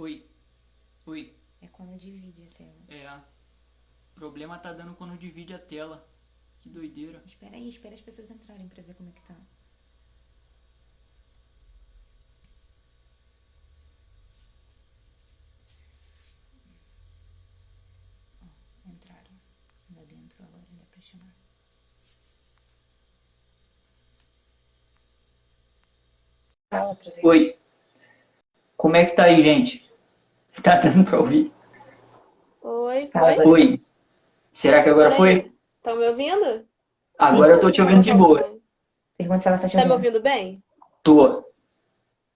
Oi, oi. É quando divide a tela. É, problema tá dando quando divide a tela. Que doideira. Espera aí, espera as pessoas entrarem pra ver como é que tá. Entraram. Ainda bem entrou agora, dá pra chamar. Fala pra ver. Oi, como é que tá aí, gente? Tá dando pra ouvir? Oi, Fala foi? agora. Oi, será que agora foi? Peraí, estão me ouvindo? Agora Sim. eu tô te Tá ouvindo no de boa. telefone. Pergunta se ela tá te Tá me ouvindo. ouvindo bem? Tô,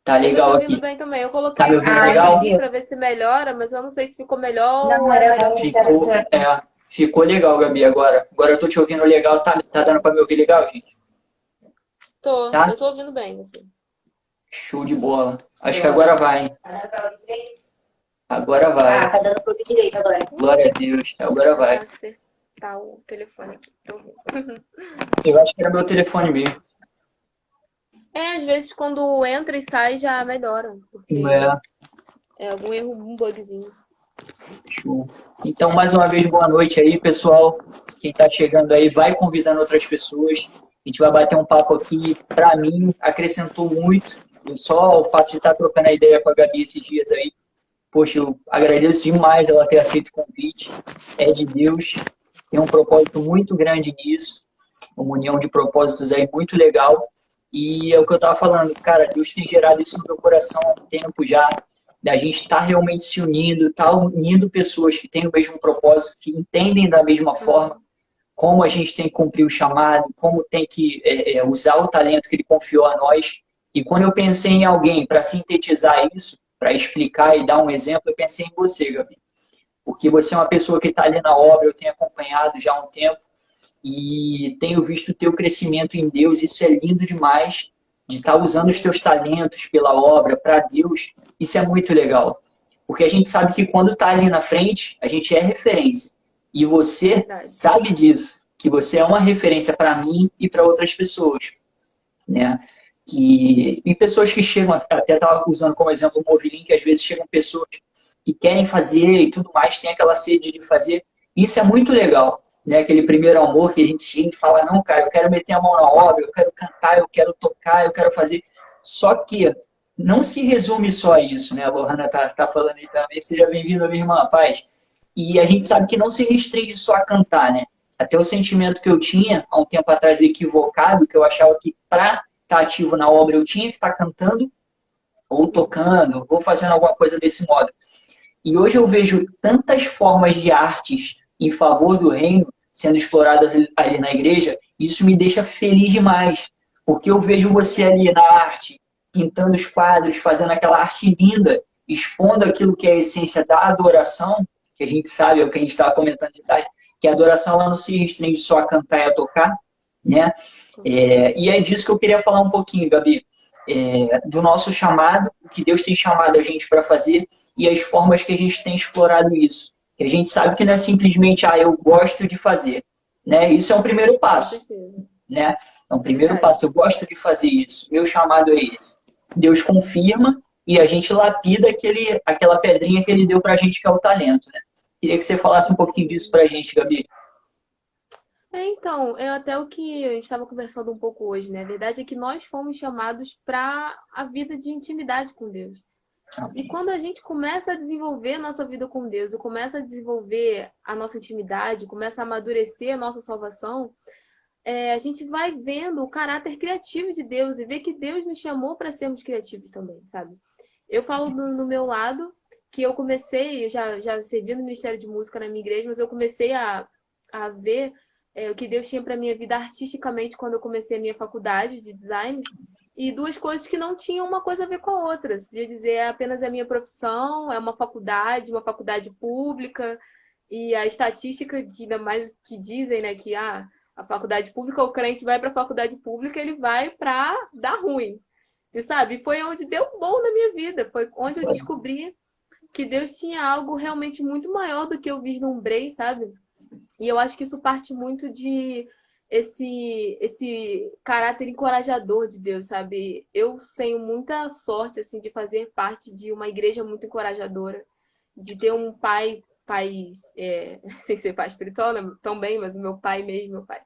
tá Eu tô te legal ouvindo aqui. bem também. Eu Tá coloquei me o ouvindo fone Ah, legal? aqui viu? pra ver se melhora, mas eu não sei se ficou melhor Não, ou é era melhor realmente era assim. Ficou, sua. ficou legal, Gabi, agora. Agora eu tô te ouvindo legal, tá dando pra me ouvir legal, gente? Eu Tá? tô ouvindo bem, assim. Show de bola. Acho que Glória. agora vai, hein? Tá dando pra ouvir direito? Agora Ah, vai. tá dando pra ouvir direito agora. Glória a Deus, agora Tentar vai. acertar o telefone aqui. Tô ouvindo. Eu acho que era meu telefone mesmo. É, às vezes quando entra e sai já melhora, porque É, é algum erro, um bugzinho. show. Então, mais uma vez, boa noite aí, pessoal. Quem está chegando aí, vai convidando outras pessoas. A gente vai bater um papo aqui. Para mim, acrescentou muito. E só o fato de estar trocando a ideia com a Gabi esses dias aí. Poxa, eu agradeço demais ela ter aceito o convite. É de Deus. Tem um propósito muito grande nisso. Uma união de propósitos aí muito legal. E é o que eu estava falando, cara, Deus tem gerado isso no meu coração há um tempo já, da gente estar realmente se unindo, estar unindo pessoas que têm o mesmo propósito, que entendem da mesma forma Uhum. como a gente tem que cumprir o chamado, como tem que usar o talento que ele confiou a nós. E quando eu pensei em alguém para sintetizar isso, para explicar e dar um exemplo, eu pensei em você, Gabi. Porque você é uma pessoa que está ali na obra, eu tenho acompanhado já há um tempo, e tenho visto o teu crescimento em Deus. Isso é lindo demais, de estar usando os teus Sim, talentos pela obra, para Deus. Isso é muito legal. Porque a gente sabe que quando está ali na frente, a gente é referência. E você verdade. sabe disso, que você é uma referência para mim e para outras pessoas, né? E pessoas que chegam, até estava usando como exemplo o Movilim, que às vezes chegam pessoas que querem fazer e tudo mais, tem aquela sede de fazer. Isso é muito legal, né? Aquele primeiro amor que a gente chega e fala, não, cara, eu quero meter a mão na obra, eu quero cantar, eu quero tocar, eu quero fazer. Só que não se resume só a isso, né? A Lohana tá falando aí também, seja bem-vindo, minha irmã, paz. E a gente sabe que não se restringe só a cantar, né? Até o sentimento que eu tinha há um tempo atrás equivocado, que eu achava que para estar ativo na obra eu tinha que estar cantando ou tocando, ou fazendo alguma coisa desse modo. E hoje eu vejo tantas formas de artes em favor do reino sendo exploradas ali na igreja, isso me deixa feliz demais, porque eu vejo você ali na arte, pintando os quadros, fazendo aquela arte linda, expondo aquilo que é a essência da adoração, que a gente sabe, é o que a gente estava comentando de tarde, que a adoração ela não se restringe só a cantar e a tocar, né? Com certeza. E é disso que eu queria falar um pouquinho, Gabi, do nosso chamado, o que Deus tem chamado a gente para fazer e as formas que a gente tem explorado isso. Que a gente sabe que não é simplesmente, eu gosto de fazer. Né? Isso é um primeiro Com passo. certeza. Né? É um primeiro Verdade. passo. Eu gosto de fazer isso. Meu chamado é esse. Deus confirma e a gente lapida aquela pedrinha que ele deu para a gente, que é o talento. Né? Queria que você falasse um pouquinho disso para a gente, Gabi. É, então, é até o que a gente estava conversando um pouco hoje, né? A verdade é que nós fomos chamados para a vida de intimidade com Deus. E Amém. quando a gente começa a desenvolver a nossa vida com Deus, e começa a desenvolver a nossa intimidade, começa a amadurecer a nossa salvação, a gente vai vendo o caráter criativo de Deus e vê que Deus nos chamou para sermos criativos também, sabe? Eu falo no meu lado que eu comecei, eu já servi no Ministério de Música na minha igreja, mas eu comecei a ver o que Deus tinha para minha vida artisticamente quando eu comecei a minha faculdade de design. E duas coisas que não tinham uma coisa a ver com a outra. Você podia dizer, é apenas a minha profissão, é uma faculdade pública, e a estatística, que ainda mais que dizem, né, que a faculdade pública, o crente vai para a faculdade pública, ele vai para dar ruim. E sabe, foi onde deu bom na minha vida, foi onde eu descobri que Deus tinha algo realmente muito maior do que eu vislumbrei, sabe? E eu acho que isso parte muito de esse caráter encorajador de Deus, sabe? Eu tenho muita sorte, assim, de fazer parte de uma igreja muito encorajadora, de ter um pai, sem ser pai espiritual, né, também, mas o meu pai mesmo, meu pai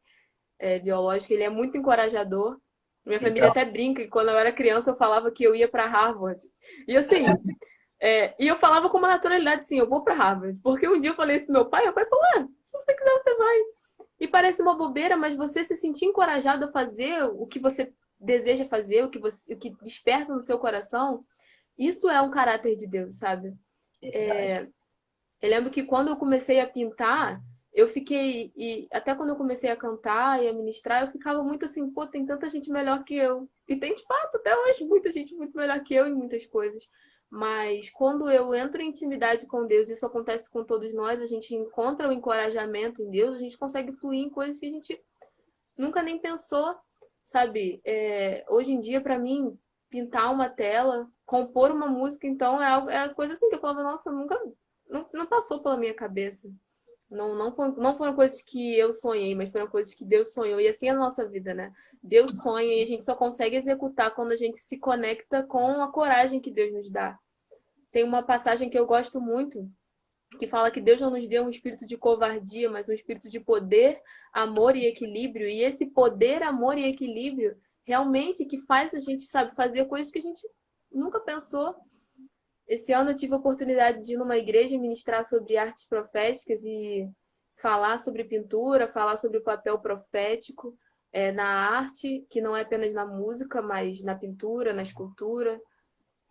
biológico, ele é muito encorajador. Minha família Legal. até brinca que quando eu era criança eu falava que eu ia para Harvard. E assim, e eu falava com uma naturalidade assim, eu vou para Harvard. Porque um dia eu falei isso pro meu pai, e meu pai falou, se você quiser você vai. E parece uma bobeira, mas você se sentir encorajado a fazer o que você deseja fazer, o que desperta no seu coração, isso é um caráter de Deus, sabe? Eu lembro que quando eu comecei a pintar, eu fiquei, e até quando eu comecei a cantar e a ministrar, eu ficava muito assim, pô, tem tanta gente melhor que eu. E tem, de fato, até hoje, muita gente muito melhor que eu em muitas coisas. Mas quando eu entro em intimidade com Deus, isso acontece com todos nós, a gente encontra o encorajamento em Deus, a gente consegue fluir em coisas que a gente nunca nem pensou, sabe? Hoje em dia, para mim, pintar uma tela, compor uma música, então, é coisa assim que eu falava, nossa, nunca, não passou pela minha cabeça. Não foram coisas que eu sonhei, mas foram coisas que Deus sonhou. E assim é a nossa vida, né? Deus sonha e a gente só consegue executar quando a gente se conecta com a coragem que Deus nos dá. Tem uma passagem que eu gosto muito, que fala que Deus não nos deu um espírito de covardia, mas um espírito de poder, amor e equilíbrio. E esse poder, amor e equilíbrio realmente que faz a gente, sabe, fazer coisas que a gente nunca pensou. Esse ano eu tive a oportunidade de ir numa igreja e ministrar sobre artes proféticas e falar sobre pintura, falar sobre o papel profético na arte, que não é apenas na música, mas na pintura, na escultura.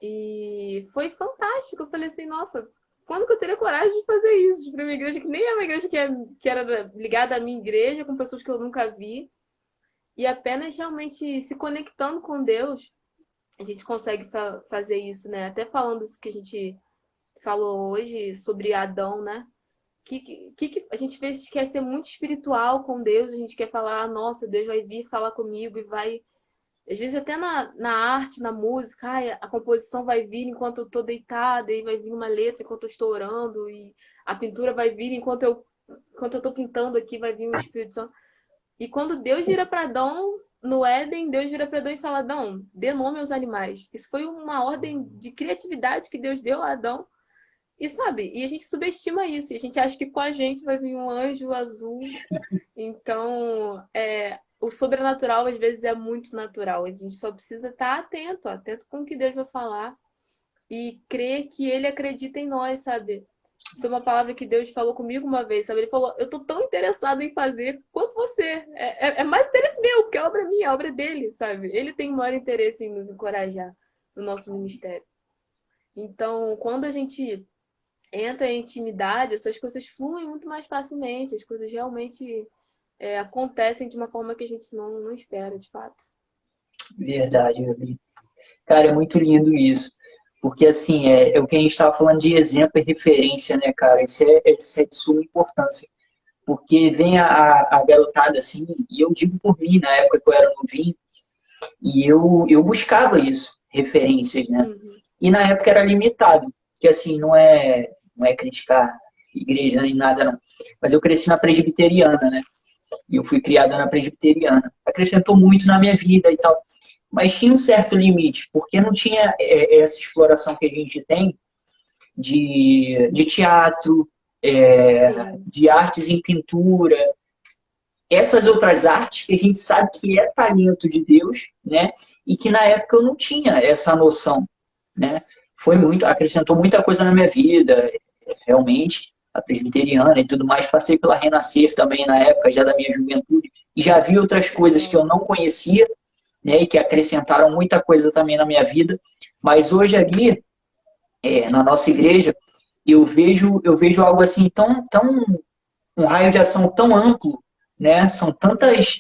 E foi fantástico. Eu falei assim, nossa, quando que eu teria coragem de fazer isso? Para uma igreja que nem é uma igreja que era ligada à minha igreja, com pessoas que eu nunca vi. E apenas realmente se conectando com Deus, a gente consegue fazer isso, né? Até falando isso que a gente falou hoje sobre Adão, né? Que a gente às vezes quer ser muito espiritual com Deus, a gente quer falar, nossa, Deus vai vir falar comigo e vai... Às vezes até na arte, na música, a composição vai vir enquanto eu tô deitada, e vai vir uma letra enquanto eu estou orando, e a pintura vai vir enquanto eu tô pintando aqui, vai vir um Espírito Santo. E quando Deus vira para Adão, no Éden, Deus vira para Adão e fala, Adão, dê nome aos animais. Isso foi uma ordem de criatividade que Deus deu a Adão. E sabe, e a gente subestima isso, e a gente acha que com a gente vai vir um anjo azul. Então, o sobrenatural às vezes é muito natural. A gente só precisa estar atento com o que Deus vai falar e crer que Ele acredita em nós, sabe? Foi uma palavra que Deus falou comigo uma vez, sabe? Ele falou, eu tô tão interessado em fazer quanto você. É mais interesse meu, porque a obra é minha, a obra é dele, sabe? Ele tem o maior interesse em nos encorajar no nosso ministério. Então, quando a gente entra em intimidade, essas coisas fluem muito mais facilmente, as coisas realmente acontecem de uma forma que a gente não espera, de fato. Verdade, Gabi. Cara, é muito lindo isso. Porque, assim, é o que a gente estava falando de exemplo e referência, né, cara? Isso é de suma importância. Porque vem a garotada, assim, e eu digo por mim, na época que eu era novinho, e eu buscava isso, referências, né? Uhum. E na época era limitado, que, assim, não é criticar igreja nem nada, não. Mas eu cresci na presbiteriana, né? E eu fui criado na presbiteriana. Acrescentou muito na minha vida e tal. Mas tinha um certo limite, porque não tinha essa exploração que a gente tem de teatro, de artes em pintura, essas outras artes que a gente sabe que é talento de Deus, né? E que na época eu não tinha essa noção, né? Acrescentou muita coisa na minha vida, realmente, a presbiteriana e tudo mais. Passei pela Renascer também na época, já da minha juventude, e já vi outras coisas que eu não conhecia, né, e que acrescentaram muita coisa também na minha vida. Mas hoje ali, na nossa igreja, eu vejo algo assim um raio de ação tão amplo, né? São tantas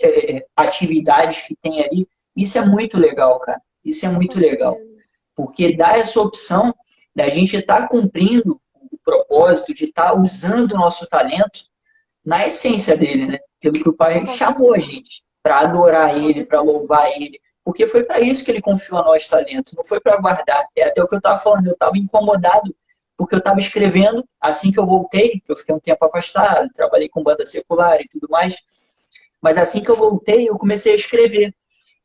atividades que tem ali. Isso é muito legal, cara. Isso é muito legal. Porque dá essa opção da gente estar cumprindo o propósito, de estar usando o nosso talento na essência dele, né? Pelo que o Pai chamou a gente. Para adorar Ele, para louvar Ele. Porque foi para isso que Ele confiou a nós talento, não foi para guardar. É até o que eu estava falando, eu estava incomodado, porque eu estava escrevendo, assim que eu voltei, que eu fiquei um tempo afastado, trabalhei com banda secular e tudo mais, Mas assim que eu voltei, eu comecei a escrever.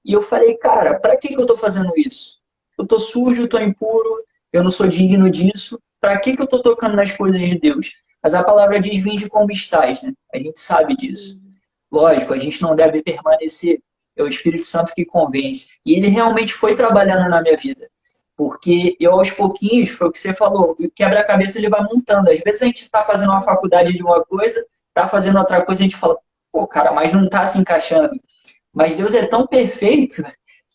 E eu falei, cara, para que eu estou fazendo isso? Eu estou sujo, estou impuro, eu não sou digno disso. Para que eu estou tocando nas coisas de Deus? Mas a palavra diz, vinde como estás, né? A gente sabe disso. Lógico, a gente não deve permanecer. É o Espírito Santo que convence. E ele realmente foi trabalhando na minha vida. Porque eu, aos pouquinhos, foi o que você falou, o quebra-cabeça ele vai montando. Às vezes a gente está fazendo uma faculdade de uma coisa, está fazendo outra coisa, a gente fala, pô, cara, mas não está se encaixando. Mas Deus é tão perfeito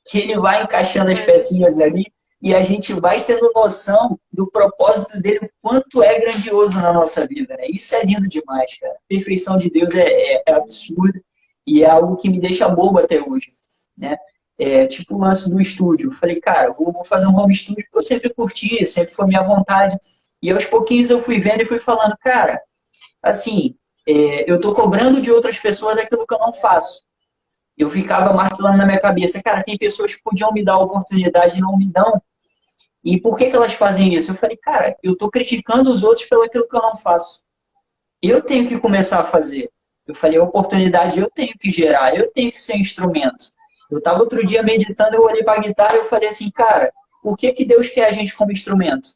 que ele vai encaixando as pecinhas ali e a gente vai tendo noção do propósito dele, o quanto é grandioso na nossa vida, né? Isso é lindo demais, cara. A perfeição de Deus é absurda e é algo que me deixa bobo até hoje, né? É, tipo o lance do estúdio. Eu falei, cara, eu vou fazer um home studio que eu sempre curti, sempre foi minha vontade. E aos pouquinhos eu fui vendo e fui falando, cara, assim, eu tô cobrando de outras pessoas aquilo que eu não faço. Eu ficava martelando na minha cabeça, cara, tem pessoas que podiam me dar a oportunidade e não me dão. E por que elas fazem isso? Eu falei, cara, eu tô criticando os outros pelo aquilo que eu não faço. Eu tenho que começar a fazer. Eu falei, a oportunidade eu tenho que gerar, eu tenho que ser instrumento. Eu estava outro dia meditando, eu olhei para a guitarra e eu falei assim, cara, por que Deus quer a gente como instrumento?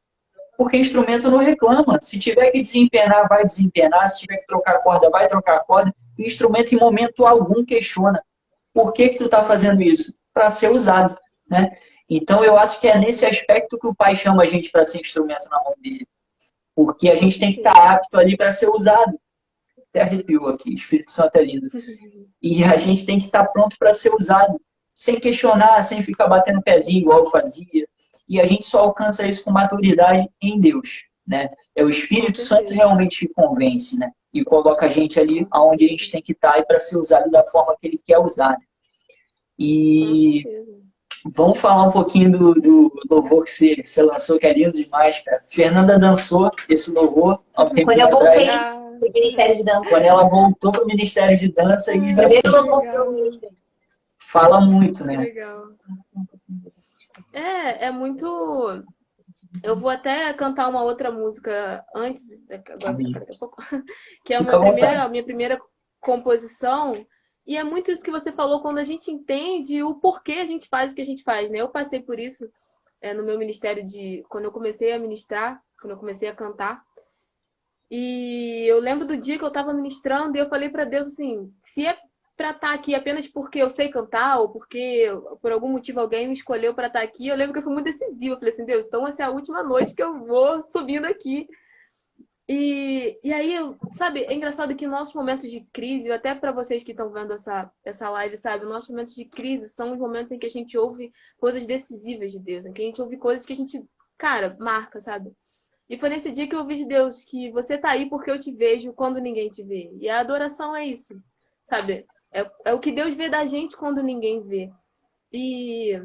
Porque instrumento não reclama. Se tiver que desempenar, vai desempenar. Se tiver que trocar corda, vai trocar corda. O instrumento, em momento algum, questiona. Por que tu está fazendo isso? Para ser usado, né? Então, eu acho que é nesse aspecto que o Pai chama a gente para ser instrumento na mão dele. Porque a gente tem que estar apto ali para ser usado. Até arrepiou aqui, o Espírito Santo é lindo. E a gente tem que estar pronto para ser usado, sem questionar, sem ficar batendo pezinho igual eu fazia. E a gente só alcança isso com maturidade em Deus, né? É o Espírito Santo realmente que convence, né? E coloca a gente ali onde a gente tem que estar e para ser usado da forma que Ele quer usar. E vamos falar um pouquinho do louvor que você lançou, que é lindo demais, cara. Fernanda dançou esse louvor há um tempo Quando eu voltei atrás. pro Ministério de Dança. Quando ela voltou para o Ministério de Dança e Primeiro louvor que eu ministrei. fala muito, né? Legal. É muito. Eu vou até cantar uma outra música antes, agora, daqui a pouco, que é a minha primeira composição. E é muito isso que você falou, quando a gente entende o porquê a gente faz o que a gente faz, né? Eu passei por isso no meu ministério quando eu comecei a ministrar, quando eu comecei a cantar. E eu lembro do dia que eu estava ministrando e eu falei para Deus assim, se é para estar aqui apenas porque eu sei cantar ou porque por algum motivo alguém me escolheu para estar aqui, eu lembro que eu fui muito decisiva. Eu falei assim, Deus, então essa é a última noite que eu vou subindo aqui. E aí, sabe, é engraçado que nossos momentos de crise, até para vocês que estão vendo essa live, sabe, nossos momentos de crise são os momentos em que a gente ouve coisas decisivas de Deus, em que a gente ouve coisas que a gente, cara, marca, sabe? E foi nesse dia que eu ouvi de Deus que você tá aí porque eu te vejo quando ninguém te vê. E a adoração é isso, sabe? É o que Deus vê da gente quando ninguém vê. E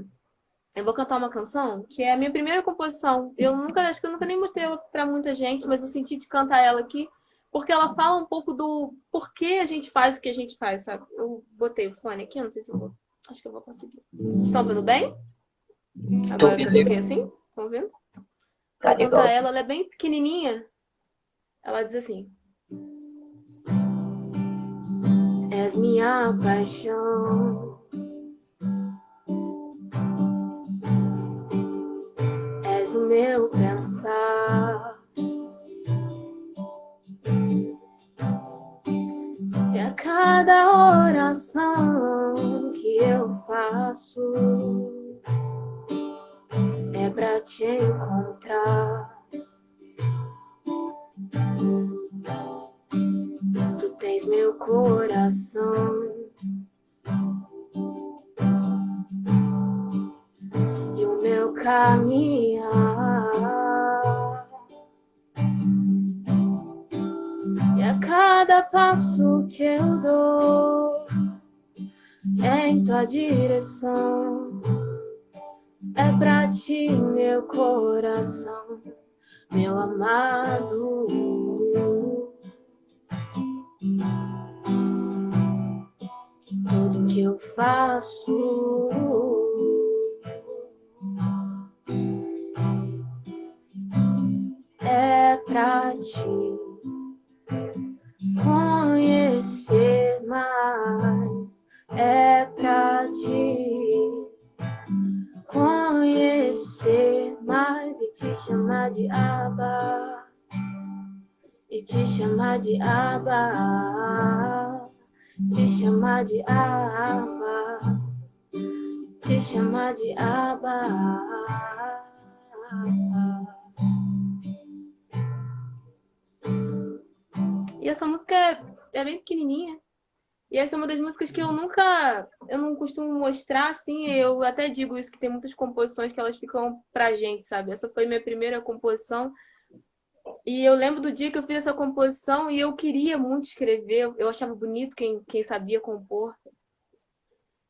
eu vou cantar uma canção que é a minha primeira composição. Acho que eu nunca nem mostrei ela pra muita gente, mas eu senti de cantar ela aqui porque ela fala um pouco do porquê a gente faz o que a gente faz, sabe? Eu botei o fone aqui, não sei se eu vou. Acho que eu vou conseguir. Estão vendo bem? Agora que eu toquei assim? Estão vendo? Tá Vou legal. cantar ela é bem pequenininha. Ela diz assim: És minha paixão, és o meu pensar, e a cada oração que eu faço é pra te encontrar. Tu tens meu coração e o meu caminhar, e a cada passo que eu dou é em tua direção. É pra ti, meu coração, meu amado. Tudo que eu faço é pra te conhecer mais. Abba, e te chamar de Abba, te chamar de Abba, te chamar de Abba. E essa música é bem pequenininha. E essa é uma das músicas que eu não costumo mostrar, assim, eu até digo isso, que tem muitas composições que elas ficam pra gente, sabe? Essa foi minha primeira composição. E eu lembro do dia que eu fiz essa composição e eu queria muito escrever, eu achava bonito quem sabia compor.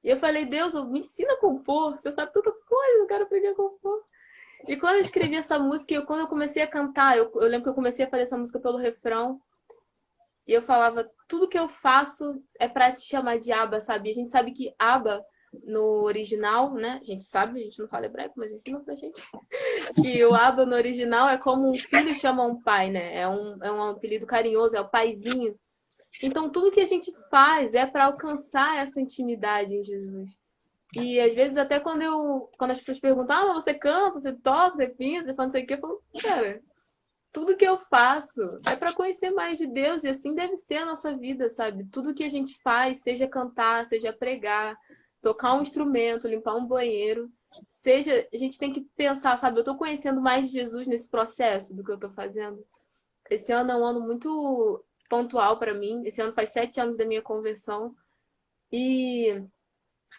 E eu falei, Deus, me ensina a compor, você sabe tanta coisa, eu quero aprender a compor. E quando eu escrevi essa música, quando eu comecei a cantar, eu lembro que eu comecei a fazer essa música pelo refrão, e eu falava, tudo que eu faço é pra te chamar de Abba, sabe? E a gente sabe que Abba, no original, né? A gente sabe, a gente não fala hebraico, mas ensina pra gente. Que o Abba, no original, é como um filho chama um pai, né? É um apelido carinhoso, é o paizinho. Então, tudo que a gente faz é para alcançar essa intimidade em Jesus. E, às vezes, até quando as pessoas perguntam, mas você canta, você toca, você pinta, você faz não sei o quê, eu falo, cara, tudo que eu faço é para conhecer mais de Deus, e assim deve ser a nossa vida, sabe? Tudo que a gente faz, seja cantar, seja pregar, tocar um instrumento, limpar um banheiro, a gente tem que pensar, sabe? Eu estou conhecendo mais de Jesus nesse processo do que eu estou fazendo. Esse ano é um ano muito pontual para mim. Esse ano faz 7 anos da minha conversão. E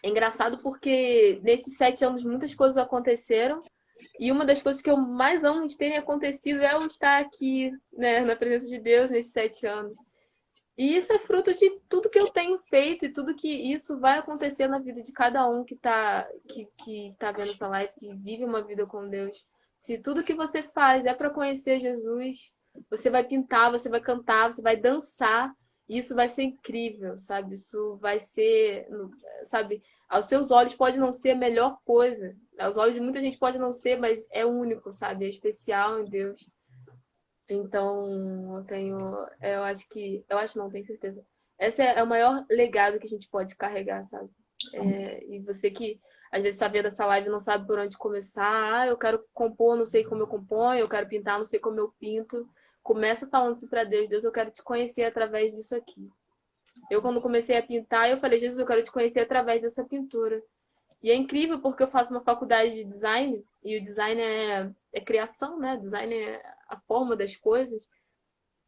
é engraçado porque nesses 7 anos muitas coisas aconteceram. E uma das coisas que eu mais amo de terem acontecido é eu estar aqui, né, na presença de Deus nesses 7 anos. E isso é fruto de tudo que eu tenho feito e tudo que isso vai acontecer na vida de cada um que tá vendo essa live, que vive uma vida com Deus. Se tudo que você faz é para conhecer Jesus, você vai pintar, você vai cantar, você vai dançar, e isso vai ser incrível, sabe? Isso vai ser, sabe? Aos seus olhos pode não ser a melhor coisa. Aos olhos de muita gente pode não ser, mas é único, sabe? É especial em Deus. Então, não tenho certeza. Esse é o maior legado que a gente pode carregar, sabe? E você que às vezes está vendo essa live e não sabe por onde começar, eu quero compor, não sei como eu componho, eu quero pintar, não sei como eu pinto. Começa falando isso para Deus, Deus, eu quero te conhecer através disso aqui. Eu, quando comecei a pintar, eu falei, Jesus, eu quero te conhecer através dessa pintura. E é incrível porque eu faço uma faculdade de design, e o design é criação, né? Design é a forma das coisas.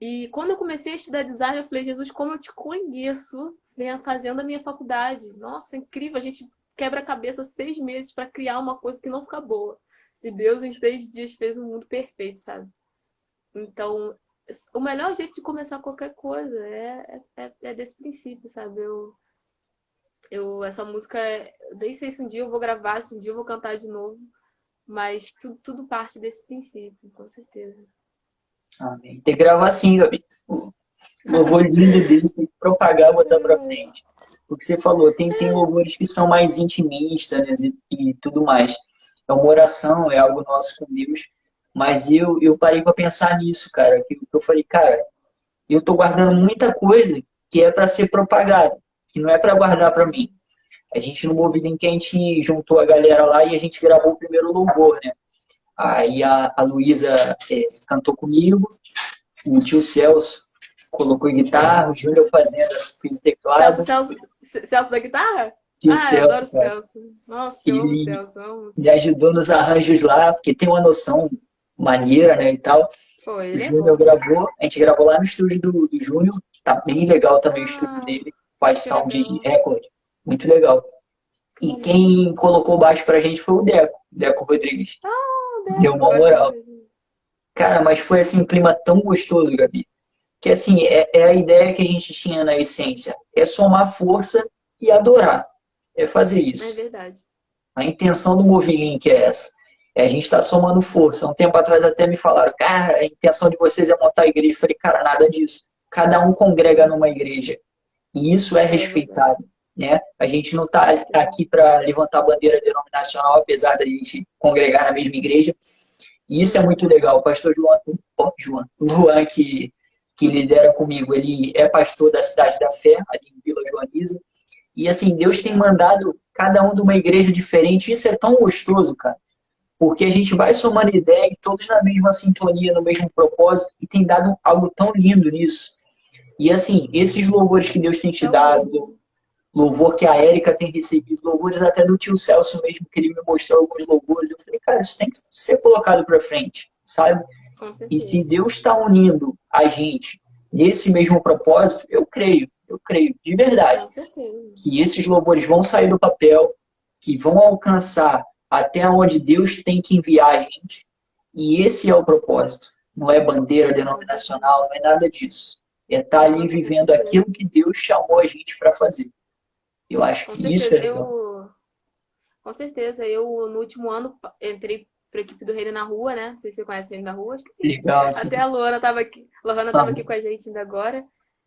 E quando eu comecei a estudar design, eu falei, Jesus, como eu te conheço fazendo a minha faculdade. Nossa, é incrível, a gente quebra a cabeça 6 meses para criar uma coisa que não fica boa. E Deus, em 6 dias, fez um mundo perfeito, sabe? Então, o melhor jeito de começar qualquer coisa é desse princípio, sabe? Essa música, eu nem sei se um dia eu vou gravar, se um dia eu vou cantar de novo, mas tudo parte desse princípio, com certeza. Amém. Tem que gravar sim, Gabi. O louvor lindo deles tem que propagar, botar pra frente. O que você falou, tem louvores que são mais intimistas, né, e tudo mais. É uma oração, é algo nosso com Deus. Mas eu parei para pensar nisso, cara. Que eu falei, cara, eu tô guardando muita coisa que é para ser propagada, que não é para guardar para mim. A gente no Movilim que a gente juntou a galera lá e a gente gravou o primeiro louvor, né? Aí a Luísa cantou comigo, o tio Celso colocou guitarra, o Júnior fez teclado. Celso da guitarra? Tio Eu Celso, adoro o cara. Celso. Nossa, eu amo o Celso, amo. Me ajudou nos arranjos lá, porque tem uma noção maneira, né, e tal. Pô, O ele é Júnior bom. gravou, a gente gravou lá no estúdio do Júnior, tá bem legal também o estúdio dele, faz que sound legal. recorde, muito legal. E quem colocou baixo pra gente foi o Deco Rodrigues. Deu uma moral. Cara, mas foi assim um clima tão gostoso, Gabi, que assim, é a ideia que a gente tinha na essência, é somar força e adorar, é fazer É isso. verdade. A intenção do Movilim que é essa. A gente está somando força. Um tempo atrás até me falaram, cara, a intenção de vocês é montar a igreja. Eu falei, cara, nada disso. Cada um congrega numa igreja. E isso é respeitado, né? A gente não está aqui para levantar bandeira denominacional, apesar da gente congregar na mesma igreja. E isso é muito legal. O pastor Luan, que lidera comigo, ele é pastor da Cidade da Fé, ali em Vila Joaniza. E assim, Deus tem mandado cada um de uma igreja diferente. Isso é tão gostoso, cara. porque a gente vai somando ideia e todos na mesma sintonia, no mesmo propósito, e tem dado algo tão lindo nisso. E assim, esses louvores que Deus tem te dado, louvor que a Érica tem recebido, louvores até do tio Celso mesmo, que ele me mostrou alguns louvores, eu falei, cara, isso tem que ser colocado para frente, sabe? E se Deus está unindo a gente nesse mesmo propósito, eu creio, de verdade, que esses louvores vão sair do papel, que vão alcançar até onde Deus tem que enviar a gente, e esse é o propósito. Não é bandeira denominacional, não é nada disso. É estar ali vivendo aquilo que Deus chamou a gente para fazer. Eu acho que isso é legal. Com certeza. Eu, no último ano, entrei para a equipe do Reino na Rua, né? Não sei se você conhece o Reino na Rua. Acho que sim. Legal, sim. Até a Luana estava aqui. Aqui com a gente ainda agora.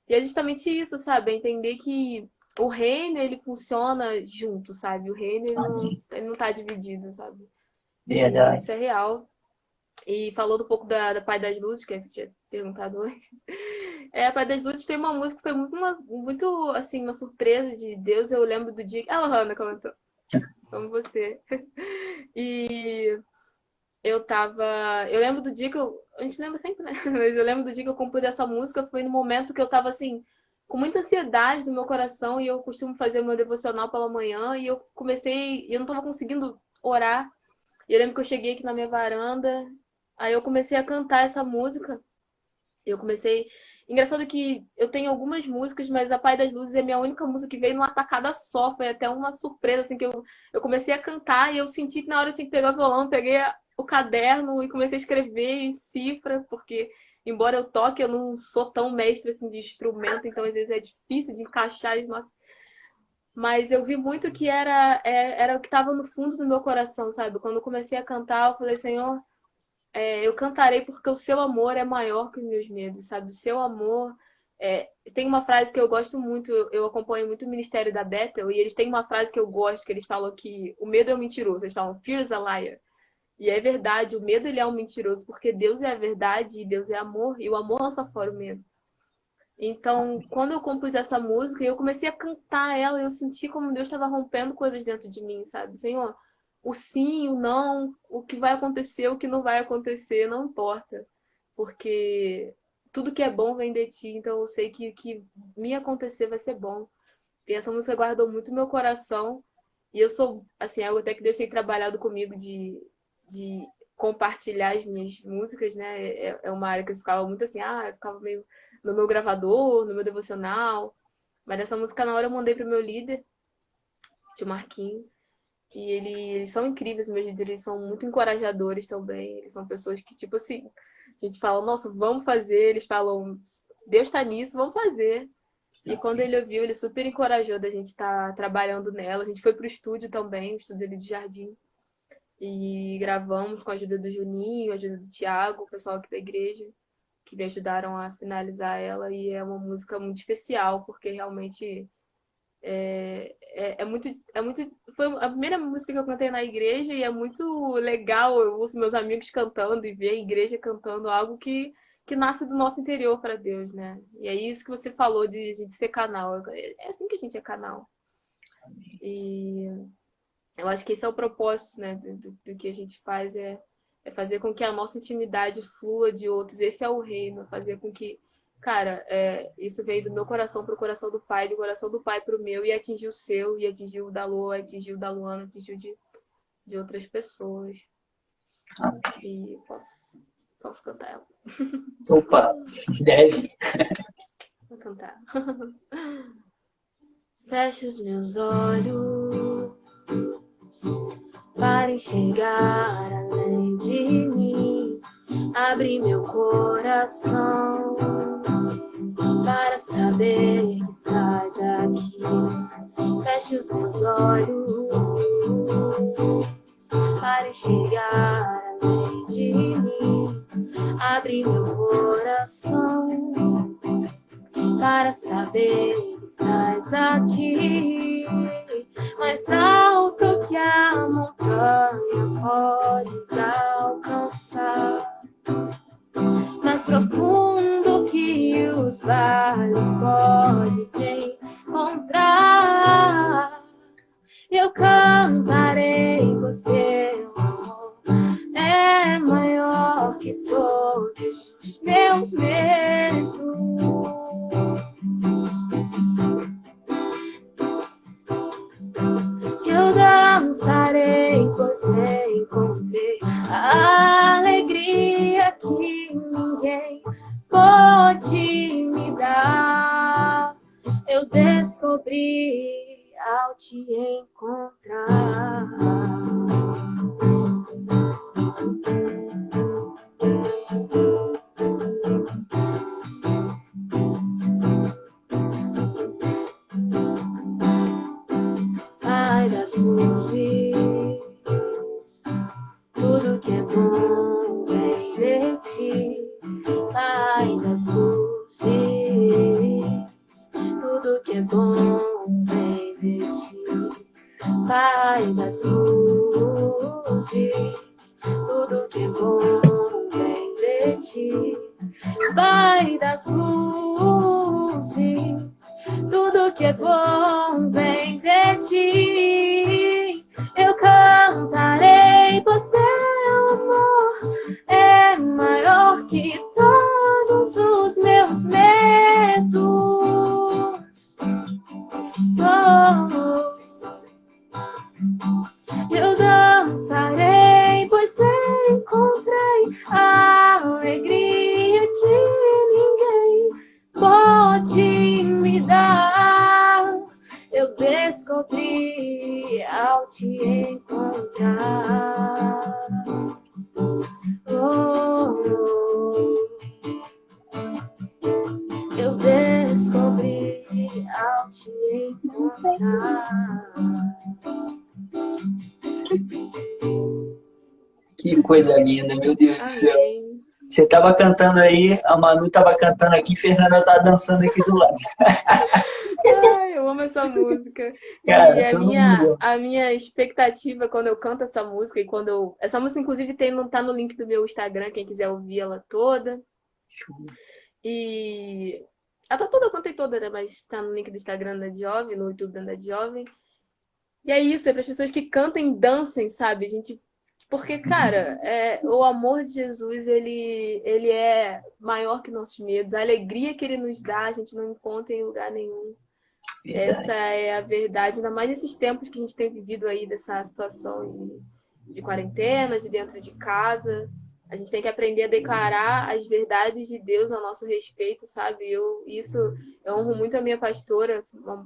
E é justamente isso, sabe? É entender que o reino, ele funciona junto, sabe? O reino, ele não tá dividido, sabe? Verdade. E isso é real. E falou um pouco da Pai das Luzes, que a gente tinha perguntado antes. A Pai das Luzes foi uma música que foi muito assim, uma surpresa de Deus. Eu lembro do dia que a Lohana comentou. Como você. E eu lembro do dia que a gente lembra sempre, né? Mas eu lembro do dia que eu compus essa música, foi no momento que eu tava assim, com muita ansiedade no meu coração, e eu costumo fazer o meu devocional pela manhã, e eu não tava conseguindo orar. E eu lembro que eu cheguei aqui na minha varanda, aí eu comecei a cantar essa música. Engraçado que eu tenho algumas músicas, mas a Pai das Luzes é a minha única música que veio numa tacada só. Foi até uma surpresa, assim, que eu comecei a cantar e eu senti que na hora eu tinha que pegar o violão, peguei o caderno e comecei a escrever em cifra, porque embora eu toque, eu não sou tão mestre assim, de instrumento, então às vezes é difícil de encaixar as notas. Mas eu vi muito que era o que estava no fundo do meu coração, sabe? Quando eu comecei a cantar, eu falei, Senhor, eu cantarei porque o seu amor é maior que os meus medos, sabe? O seu amor... tem uma frase que eu gosto muito, eu acompanho muito o Ministério da Bethel, e eles têm uma frase que eu gosto, que eles falam que o medo é um mentiroso. Eles falam, fear is a liar. E é verdade, o medo ele é um mentiroso, porque Deus é a verdade, e Deus é amor, e o amor lança fora o medo. Então, quando eu compus essa música, eu comecei a cantar ela, e eu senti como Deus estava rompendo coisas dentro de mim, sabe? Senhor, o sim, o não, o que vai acontecer, o que não vai acontecer, não importa. Porque tudo que é bom vem de ti, então eu sei que o que me acontecer vai ser bom. E essa música guardou muito meu coração. E eu sou, assim, algo até que Deus tem trabalhado comigo de compartilhar as minhas músicas, né? É uma área que eu ficava muito assim, eu ficava meio no meu gravador, no meu devocional. Mas essa música, na hora, eu mandei pro meu líder, tio Marquinhos. E eles são incríveis, meus líderes, eles são muito encorajadores também. Eles são pessoas que, tipo assim, a gente fala, nossa, vamos fazer. Eles falam, Deus tá nisso, vamos fazer. E quando ele ouviu, ele super encorajou da gente estar trabalhando nela. A gente foi pro estúdio também, o estúdio ali do Jardim. E gravamos com a ajuda do Juninho, a ajuda do Thiago, o pessoal aqui da igreja, que me ajudaram a finalizar ela. E é uma música muito especial, porque realmente foi a primeira música que eu cantei na igreja, e é muito legal. Eu ouço meus amigos cantando e ver a igreja cantando algo que nasce do nosso interior para Deus, né? E é isso que você falou de a gente ser canal. É assim que a gente é canal. E eu acho que esse é o propósito, né, do que a gente faz, é fazer com que a nossa intimidade flua de outros. Esse é o reino, fazer com que, cara, isso veio do meu coração pro coração do Pai, do coração do Pai pro meu, e atingiu o seu, e atingiu o da Lua, atingiu o da Luana, atingiu de outras pessoas. E posso cantar ela. Opa, deve. Vou cantar. Feche os meus olhos para enxergar além de mim. Abre meu coração para saber que estás aqui. Feche os meus olhos para enxergar além de mim. Abre meu coração para saber que estás aqui. Mais alto que a montanha podes alcançar, mais profundo que os vales podes encontrar. Eu cantarei, pois teu amor meus medos. Eu dançarei, pois encontrei a alegria que ninguém pode me dar. Eu descobri ao te encontrar. Ai das luzes, tudo que é bom vem de ti. Ai das luzes, tudo que é bom vem de ti. Pai das luzes, tudo que é bom vem de ti. Pai das luzes, tudo que é bom vem de ti. Eu cantarei, pois teu amor é maior que todos os meus medos. Oh. Eu dançarei, pois encontrei a alegria que ninguém pode me dar. Eu descobri ao te encontrar. Oh, eu descobri ao te encontrar. Que coisa linda, meu Deus do céu. Amém. Você tava cantando aí, a Manu tava cantando aqui, Fernanda tá dançando aqui do lado. Ai, eu amo essa música. Cara, E todo mundo. a minha expectativa quando eu canto essa música, e quando eu... Essa música, inclusive, tá no link do meu Instagram, quem quiser ouvir ela toda. E ela tá toda, eu cantei toda, né? Mas tá no link do Instagram da Jovem, no YouTube da Andade Jovem. E é isso, é para as pessoas que cantem, dancem, sabe? Porque, cara, o amor de Jesus, ele é maior que nossos medos. A alegria que ele nos dá, a gente não encontra em lugar nenhum. Verdade. Essa é a verdade, ainda mais nesses tempos que a gente tem vivido aí, dessa situação de quarentena, de dentro de casa. A gente tem que aprender a declarar as verdades de Deus a nosso respeito, sabe? Eu honro muito a minha pastora,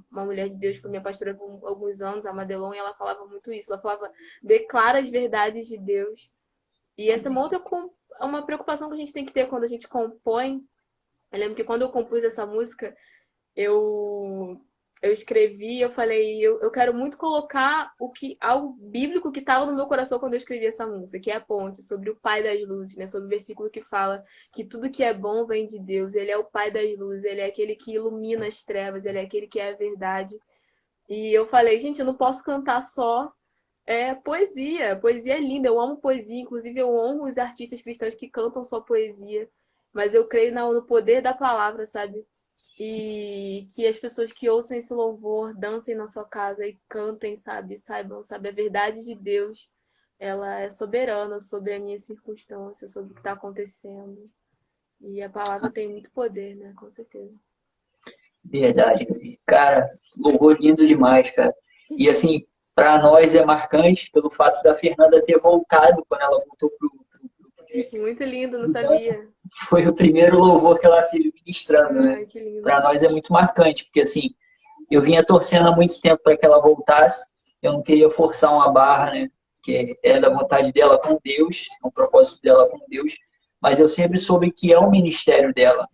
uma mulher de Deus, foi minha pastora por alguns anos, a Madelon, e ela falava muito isso. Ela falava, declara as verdades de Deus. E essa é uma preocupação que a gente tem que ter quando a gente compõe. Eu lembro que quando eu compus essa música, eu escrevi, eu falei, eu quero muito colocar algo bíblico que estava no meu coração quando eu escrevi essa música, que é a ponte, sobre o Pai das Luzes, né? Sobre o versículo que fala que tudo que é bom vem de Deus, ele é o Pai das Luzes, ele é aquele que ilumina as trevas, ele é aquele que é a verdade. E eu falei, gente, eu não posso cantar só poesia. Poesia é linda, eu amo poesia, inclusive eu honro os artistas cristãos que cantam só poesia, mas eu creio no poder da palavra, sabe? E que as pessoas que ouçam esse louvor dancem na sua casa e cantem, sabe? Saibam, sabe? A verdade de Deus, ela é soberana sobre a minha circunstância, sobre o que está acontecendo. E a palavra tem muito poder, né? Com certeza. Verdade, cara, louvor lindo demais, cara. E assim, para nós é marcante pelo fato da Fernanda ter voltado quando ela voltou pro Muito lindo, não sabia. Foi o primeiro louvor que ela teve ministrando, né? Ai, que lindo. Para nós é muito marcante, porque assim, eu vinha torcendo há muito tempo para que ela voltasse, eu não queria forçar uma barra, né? Que é da vontade dela com Deus, é um propósito dela com Deus, mas eu sempre soube que é o ministério dela.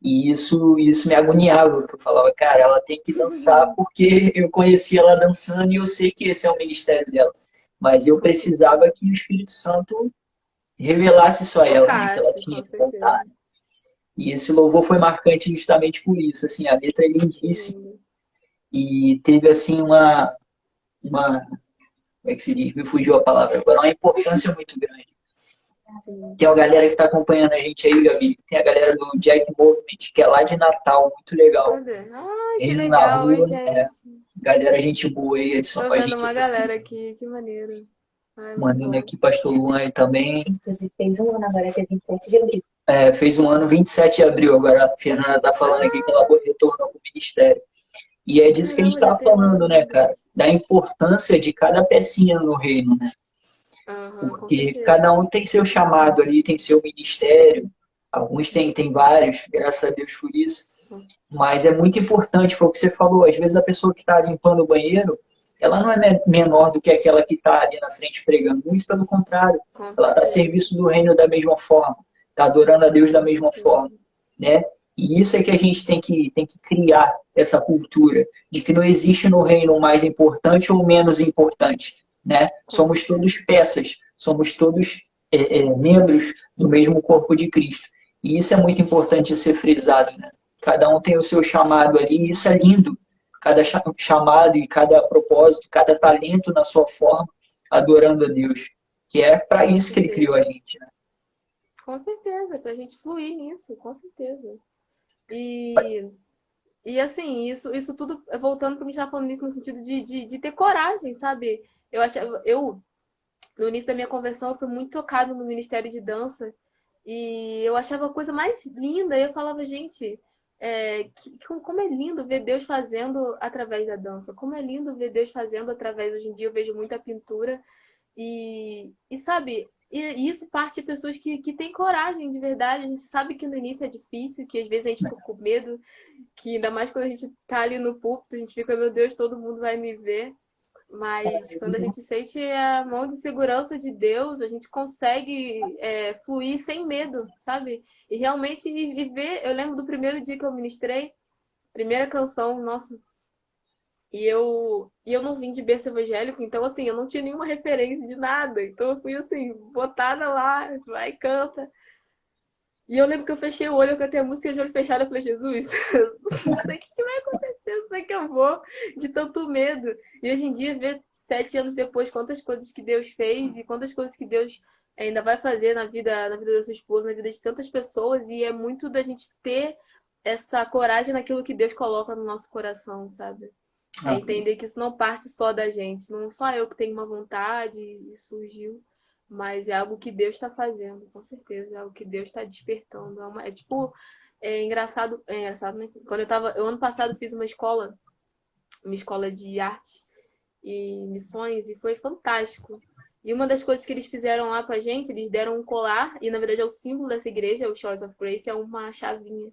E isso me agoniava, porque eu falava, cara, ela tem que dançar porque eu conheci ela dançando e eu sei que esse é o ministério dela. Mas eu precisava que o Espírito Santo revelasse isso a ela, né, que ela tinha que voltar. E esse louvor foi marcante justamente por isso, assim, a letra é lindíssima. E teve, assim, uma como é que se diz? Me fugiu a palavra agora, uma importância muito grande. Tem a galera que está acompanhando a gente aí, Gabi. Tem a galera do Jack Movement, que é lá de Natal, muito legal. Ai, que Ele legal, na rua, gente. Galera, gente boa aí, adicionou Tô com a vendo gente. uma galera aqui, que maneiro. Ai, muito Mandando bom. aqui Pastor Luan aí também. Inclusive fez um ano agora, dia 27 de abril. Fez um ano 27 de abril, agora a Fernanda tá falando aqui que ela retornou pro ministério. E é disso que a gente Caramba, já tá tem um falando, ano. né, cara? Da importância de cada pecinha no reino, né? Aham, com Porque certeza. cada um tem seu chamado ali, tem seu ministério. Alguns têm vários, graças a Deus por isso. Mas é muito importante, foi o que você falou. Às vezes a pessoa que está limpando o banheiro, ela não é menor do que aquela que está ali na frente pregando. Muito pelo contrário. Com Ela está a certeza. serviço do reino da mesma forma. Está adorando a Deus da mesma forma, né? E isso é que a gente tem que criar essa cultura de que não existe no reino um mais importante ou menos importante, né? Com Somos certeza. todos peças, somos todos membros do mesmo corpo de Cristo. E isso é muito importante ser frisado, né? Cada um tem o seu chamado ali, e isso é lindo. Cada chamado e cada propósito, cada talento na sua forma, adorando a Deus. Que é para Com isso que ele criou certeza. a gente, né? Com certeza, pra gente fluir nisso, com certeza. E, e assim, isso tudo, voltando para o que a gente estava falando nisso, no sentido de ter coragem, sabe? No início da minha conversão, eu fui muito tocado no Ministério de Dança e eu achava a coisa mais linda. E eu falava, gente, como é lindo ver Deus fazendo através da dança. Como é lindo ver Deus fazendo através, hoje em dia eu vejo muita pintura. Sabe, e isso parte de pessoas que têm coragem de verdade. A gente sabe que no início é difícil, que às vezes a gente fica com medo, que ainda mais quando a gente tá ali no púlpito, a gente fica, meu Deus, todo mundo vai me ver. Mas quando a gente sente a mão de segurança de Deus, a gente consegue fluir sem medo, sabe? E realmente ver. Eu lembro do primeiro dia que eu ministrei, primeira canção, nossa. E eu não vim de berço evangélico, então assim, eu não tinha nenhuma referência de nada. Então eu fui assim, botada lá, vai, canta. E eu lembro que eu fechei o olho, eu cantei a música de olho fechado, eu falei, Jesus, não sei o que vai acontecer, não sei que eu vou, de tanto medo. E hoje em dia, ver 7 anos depois, quantas coisas que Deus fez e quantas coisas que Deus ainda vai fazer na vida da sua esposa, na vida de tantas pessoas, e é muito da gente ter essa coragem naquilo que Deus coloca no nosso coração, sabe? É entender que isso não parte só da gente, não só eu que tenho uma vontade e surgiu, mas é algo que Deus está fazendo, com certeza, é algo que Deus está despertando. É engraçado, né? Eu ano passado fiz uma escola de arte e missões, e foi fantástico. E uma das coisas que eles fizeram lá pra gente, eles deram um colar, e na verdade é o símbolo dessa igreja, o Shores of Grace, é uma chavinha.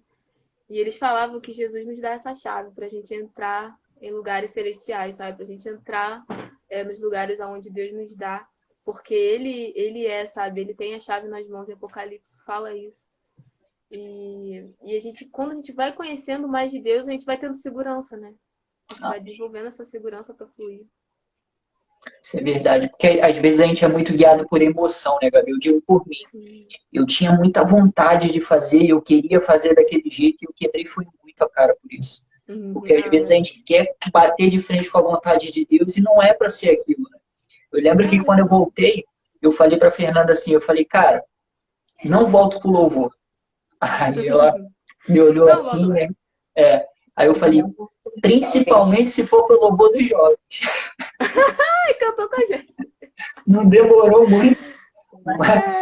E eles falavam que Jesus nos dá essa chave pra gente entrar em lugares celestiais, sabe? Pra gente entrar nos lugares aonde Deus nos dá. Porque ele sabe? Ele tem a chave nas mãos, e Apocalipse fala isso. E quando a gente vai conhecendo mais de Deus, a gente vai tendo segurança, né? A gente vai desenvolvendo essa segurança para fluir. Isso é verdade, porque às vezes a gente é muito guiado por emoção, né, Gabi? Eu digo por mim. Sim. Eu tinha muita vontade de fazer, eu queria fazer daquele jeito, e eu quebrei foi muito a cara por isso. Porque às vezes a gente quer bater de frente com a vontade de Deus e não é para ser aquilo, né? Eu lembro que quando eu voltei, eu falei para Fernanda assim, eu falei, cara, não volto pro louvor. Aí ela me olhou assim, né? Aí eu falei, principalmente se for pro louvor dos jovens. Ai, cantou com a gente. Não demorou muito.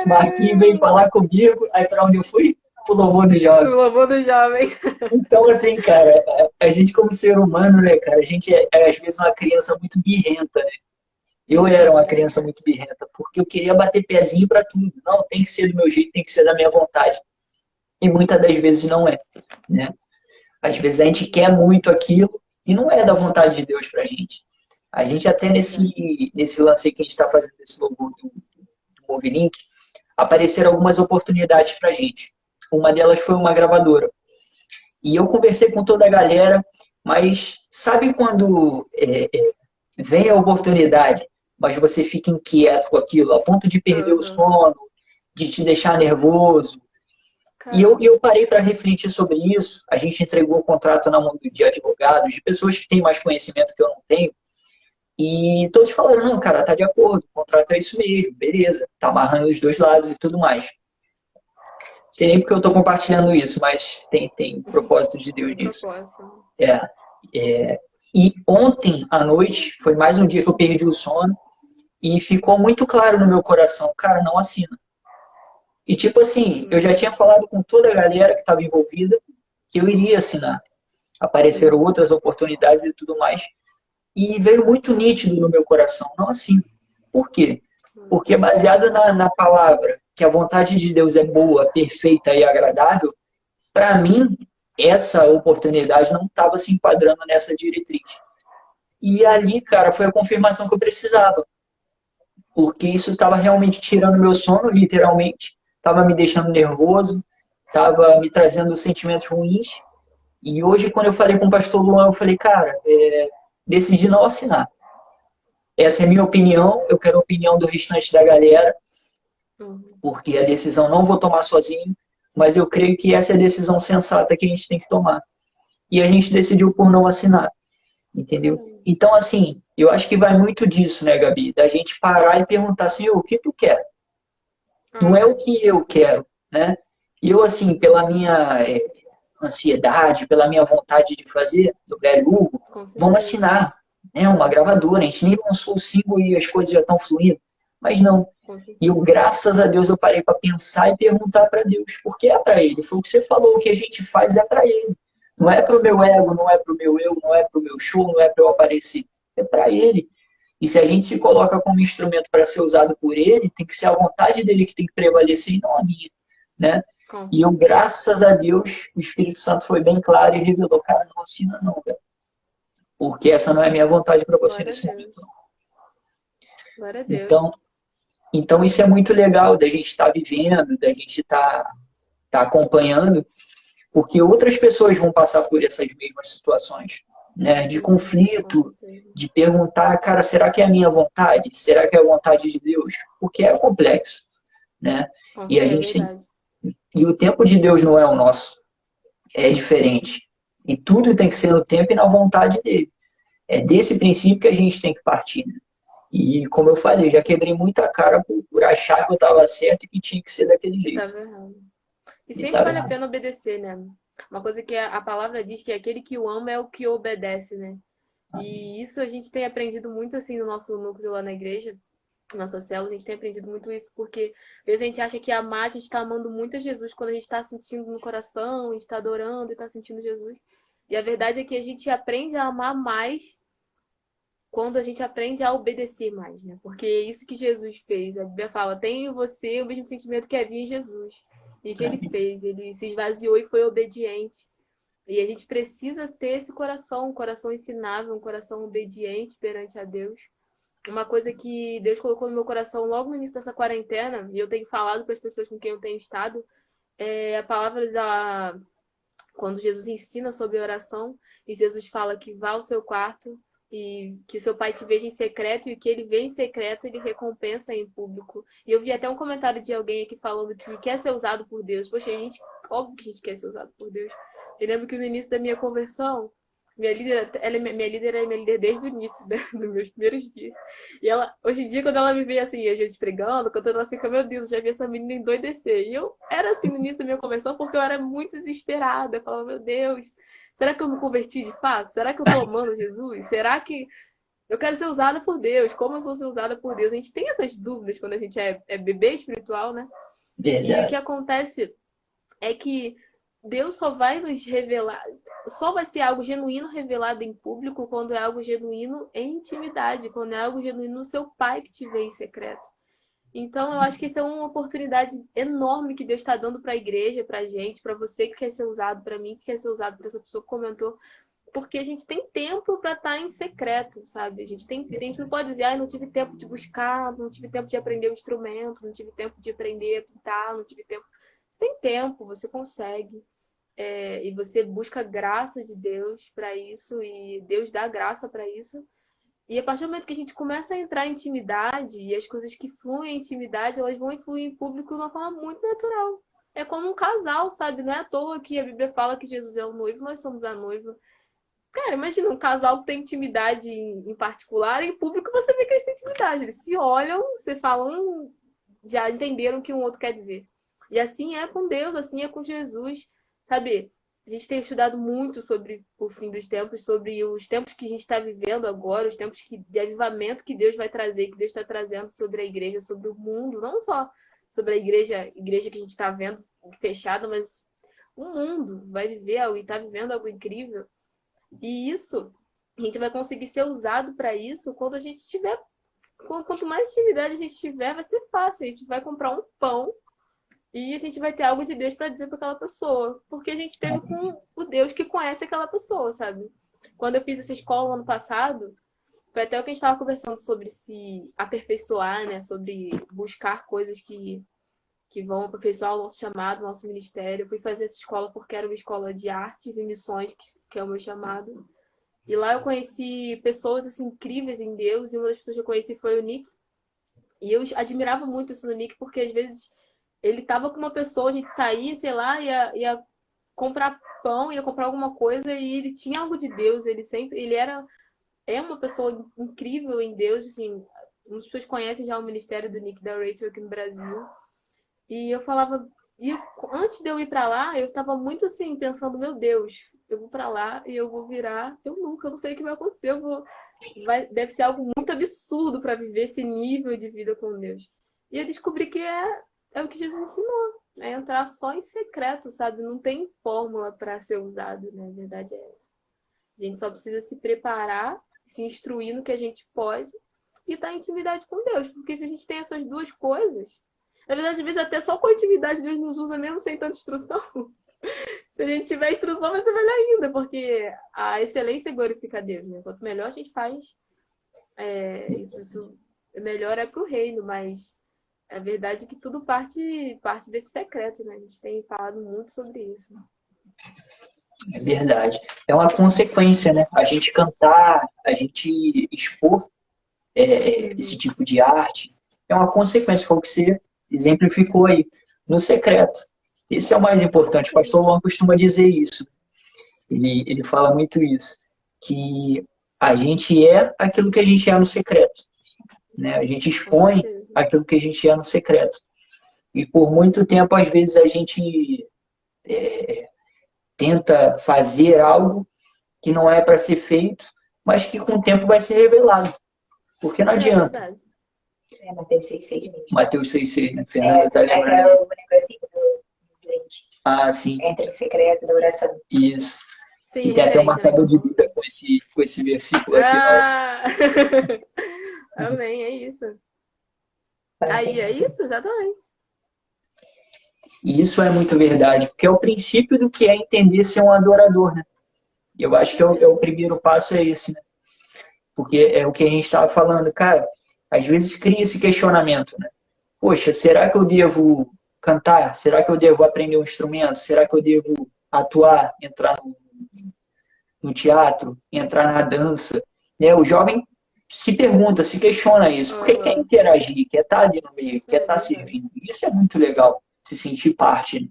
Marquinhos veio falar comigo, aí para onde eu fui? Pro louvor dos jovens. Pro louvor dos jovens. Então, assim, cara, a gente como ser humano, né, cara, a gente é às vezes uma criança muito birrenta, né? Eu era uma criança muito birrenta, porque eu queria bater pezinho para tudo. Não, tem que ser do meu jeito, tem que ser da minha vontade. E muitas das vezes não é, né? Às vezes a gente quer muito aquilo e não é da vontade de Deus pra gente. A gente até nesse lance aí que a gente está fazendo, esse logo do Movilink, apareceram algumas oportunidades pra gente. Uma delas foi uma gravadora. E eu conversei com toda a galera, mas sabe quando vem a oportunidade, mas você fica inquieto com aquilo, a ponto de perder o sono, de te deixar nervoso? E eu parei para refletir sobre isso. A gente entregou o contrato na mão de advogados, de pessoas que têm mais conhecimento que eu não tenho. E todos falaram, não, cara, tá de acordo, o contrato é isso mesmo, beleza. Tá amarrando os dois lados e tudo mais. Não sei nem porque eu tô compartilhando isso, mas tem propósito de Deus nisso. E ontem à noite, foi mais um dia que eu perdi o sono, e ficou muito claro no meu coração, cara, não assina. E tipo assim, eu já tinha falado com toda a galera que estava envolvida que eu iria assinar. Apareceram outras oportunidades e tudo mais. E veio muito nítido no meu coração, não assim. Por quê? Porque baseado na palavra, que a vontade de Deus é boa, perfeita e agradável, para mim, essa oportunidade não estava se enquadrando nessa diretriz. E ali, cara, foi a confirmação que eu precisava. Porque isso estava realmente tirando meu sono, literalmente. Estava me deixando nervoso, estava me trazendo sentimentos ruins. E hoje, quando eu falei com o pastor Luan, eu falei, cara, decidi não assinar. Essa é a minha opinião, eu quero a opinião do restante da galera, porque a decisão não vou tomar sozinho, mas eu creio que essa é a decisão sensata que a gente tem que tomar. E a gente decidiu por não assinar, entendeu? Então, assim, eu acho que vai muito disso, né, Gabi? Da gente parar e perguntar assim, o que tu quer? Não é o que eu quero, né? E eu, assim, pela minha ansiedade, pela minha vontade de fazer, do velho Hugo, vamos assinar, né? Uma gravadora, a gente nem lançou o single e as coisas já estão fluindo. Mas não. E eu, graças a Deus, eu parei para pensar e perguntar para Deus, porque é para Ele. Foi o que você falou, o que a gente faz é para Ele. Não é para o meu ego, não é para o meu eu, não é para o meu show, não é para eu aparecer. É para Ele. E se a gente se coloca como instrumento para ser usado por Ele, tem que ser a vontade dele que tem que prevalecer e não a minha, né? E eu, graças a Deus, o Espírito Santo foi bem claro e revelou, cara, não assina não, velho. Porque essa não é a minha vontade para você nesse momento. Glória a Deus. Então isso é muito legal da gente estar vivendo, da gente estar acompanhando, porque outras pessoas vão passar por essas mesmas situações, né? De conflito, de perguntar, cara, será que é a minha vontade? Será que é a vontade de Deus? Porque é complexo, né? E a gente e o tempo de Deus não é o nosso, é diferente. E tudo tem que ser no tempo e na vontade dele. É desse princípio que a gente tem que partir, né? E como eu falei, já quebrei muita cara por achar que eu estava certo e que tinha que ser daquele jeito. Tava errado. E sempre vale a pena obedecer, né? Uma coisa que a palavra diz que aquele que o ama é o que obedece, né? E isso a gente tem aprendido muito assim no nosso núcleo lá na igreja, nossa célula, a gente tem aprendido muito isso, porque às vezes a gente acha que amar, a gente está amando muito a Jesus quando a gente está sentindo no coração, a gente está adorando e está sentindo Jesus. E a verdade é que a gente aprende a amar mais quando a gente aprende a obedecer mais, né? Porque é isso que Jesus fez. A Bíblia fala, tem em você o mesmo sentimento que havia em Jesus. E o que ele fez? Ele se esvaziou e foi obediente. E a gente precisa ter esse coração, um coração ensinável, um coração obediente perante a Deus. Uma coisa que Deus colocou no meu coração logo no início dessa quarentena, e eu tenho falado para as pessoas com quem eu tenho estado, é a palavra da... Quando Jesus ensina sobre oração, e Jesus fala que vá ao seu quarto e que seu pai te veja em secreto, e o que ele vê em secreto, ele recompensa em público. E eu vi até um comentário de alguém aqui falando que quer ser usado por Deus. Poxa, óbvio que a gente quer ser usado por Deus. Eu lembro que no início da minha conversão, minha líder é minha líder desde o início, né, dos meus primeiros dias. E ela, hoje em dia, quando ela me vê assim, às vezes pregando, cantando, ela fica, meu Deus, já vi essa menina endoidecer. E eu era assim no início da minha conversão porque eu era muito desesperada. Eu falava, meu Deus, será que eu me converti de fato? Será que eu tô amando Jesus? Será que eu quero ser usada por Deus? Como eu sou ser usada por Deus? A gente tem essas dúvidas quando a gente é bebê espiritual, né? Verdade. E o que acontece é que Deus só vai nos revelar, só vai ser algo genuíno revelado em público quando é algo genuíno em intimidade, quando é algo genuíno no seu pai que te vê em secreto. Então, eu acho que isso é uma oportunidade enorme que Deus está dando para a igreja, para a gente, para você que quer ser usado, para mim que quer ser usado, para essa pessoa que comentou, porque a gente tem tempo para estar em secreto, sabe? A gente não pode dizer, não tive tempo de buscar, não tive tempo de aprender o instrumento, não tive tempo de aprender a pintar, não tive tempo. Tem tempo, você consegue. E você busca graça de Deus para isso, e Deus dá graça para isso. E a partir do momento que a gente começa a entrar em intimidade, e as coisas que fluem em intimidade, elas vão influir em público de uma forma muito natural. É como um casal, sabe? Não é à toa que a Bíblia fala que Jesus é o noivo, nós somos a noiva. Cara, imagina um casal que tem intimidade em particular, e em público você vê que eles têm intimidade. Eles se olham, você fala, já entenderam o que um outro quer dizer. E assim é com Deus, assim é com Jesus. Sabe, a gente tem estudado muito sobre o fim dos tempos, sobre os tempos que a gente está vivendo agora, os tempos de avivamento que Deus vai trazer, que Deus está trazendo sobre a igreja, sobre o mundo, não só sobre a igreja que a gente está vendo fechada, mas o mundo vai viver algo e está vivendo algo incrível. E isso, a gente vai conseguir ser usado para isso quando a gente tiver. Quanto mais intimidade a gente tiver, vai ser fácil. A gente vai comprar um pão e a gente vai ter algo de Deus para dizer para aquela pessoa. Porque a gente esteve com o Deus que conhece aquela pessoa, sabe? Quando eu fiz essa escola no ano passado, foi até o que a gente estava conversando sobre se aperfeiçoar, né? Sobre buscar coisas que vão aperfeiçoar o nosso chamado, o nosso ministério. Eu fui fazer essa escola porque era uma escola de artes e missões, que é o meu chamado. E lá eu conheci pessoas assim, incríveis em Deus, e uma das pessoas que eu conheci foi o Nick. E eu admirava muito isso no Nick, porque às vezes ele tava com uma pessoa, a gente saía, sei lá, ia comprar pão, ia comprar alguma coisa, e ele tinha algo de Deus, é uma pessoa incrível em Deus, assim, muitas pessoas conhecem já o ministério do Nick e da Rachel aqui no Brasil. E eu falava, antes de eu ir pra lá, eu tava muito assim, pensando, meu Deus, eu vou pra lá e eu vou virar, eu não sei o que vai acontecer, deve ser algo muito absurdo para viver esse nível de vida com Deus. E eu descobri que é o que Jesus ensinou, é entrar só em secreto, sabe? Não tem fórmula para ser usado, né? A verdade é essa. A gente só precisa se preparar, se instruir no que a gente pode e estar em intimidade com Deus, porque se a gente tem essas duas coisas, na verdade, às vezes até só com a intimidade Deus nos usa mesmo sem tanta instrução. Se a gente tiver instrução, vai ser melhor ainda, porque a excelência glorifica a Deus, né? Quanto melhor a gente faz, isso melhor é para o reino, mas a verdade é que tudo parte desse secreto, né? A gente tem falado muito sobre isso. Né? É verdade. É uma consequência, né? A gente cantar, a gente expor esse tipo de arte, é uma consequência, foi o que você exemplificou aí, no secreto. Esse é o mais importante. O pastor Luan costuma dizer isso. Ele fala muito isso. Que a gente é aquilo que a gente é no secreto. Né? A gente expõe aquilo que a gente é no secreto. E por muito tempo, às vezes, a gente tenta fazer algo que não é para ser feito, mas que com o tempo vai ser revelado. Porque não adianta. É Mateus 6,6 mesmo. Mateus 6,6, né? Fernanda tá lembrando. É o negocinho do link. Ah, sim. Entra em secreto da oração. Isso. Sim, Que tem até um marcador de Bíblia com esse versículo aqui. Amém, é isso. Aí é isso, exatamente. E isso é muito verdade, porque é o princípio do que é entender ser um adorador, né? Eu acho que o primeiro passo é esse, né? Porque é o que a gente estava falando, cara, às vezes cria esse questionamento, né? Poxa, será que eu devo cantar? Será que eu devo aprender um instrumento? Será que eu devo atuar, entrar no teatro, entrar na dança? O jovem se pergunta, se questiona isso, porque quer interagir, quer estar ali no meio, quer estar servindo. Isso é muito legal, se sentir parte. Né?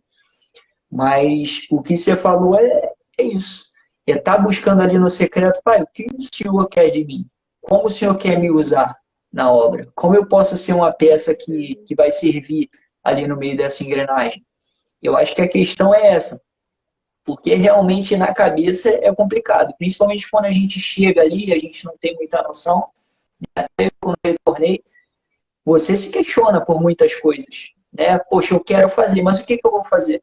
Mas o que você falou é isso. É estar buscando ali no secreto, pai, o que o Senhor quer de mim? Como o Senhor quer me usar na obra? Como eu posso ser uma peça que vai servir ali no meio dessa engrenagem? Eu acho que a questão é essa. Porque realmente na cabeça é complicado. Principalmente quando a gente chega ali, a gente não tem muita noção. Até quando eu retornei, você se questiona por muitas coisas. Né? Poxa, eu quero fazer, mas o que eu vou fazer?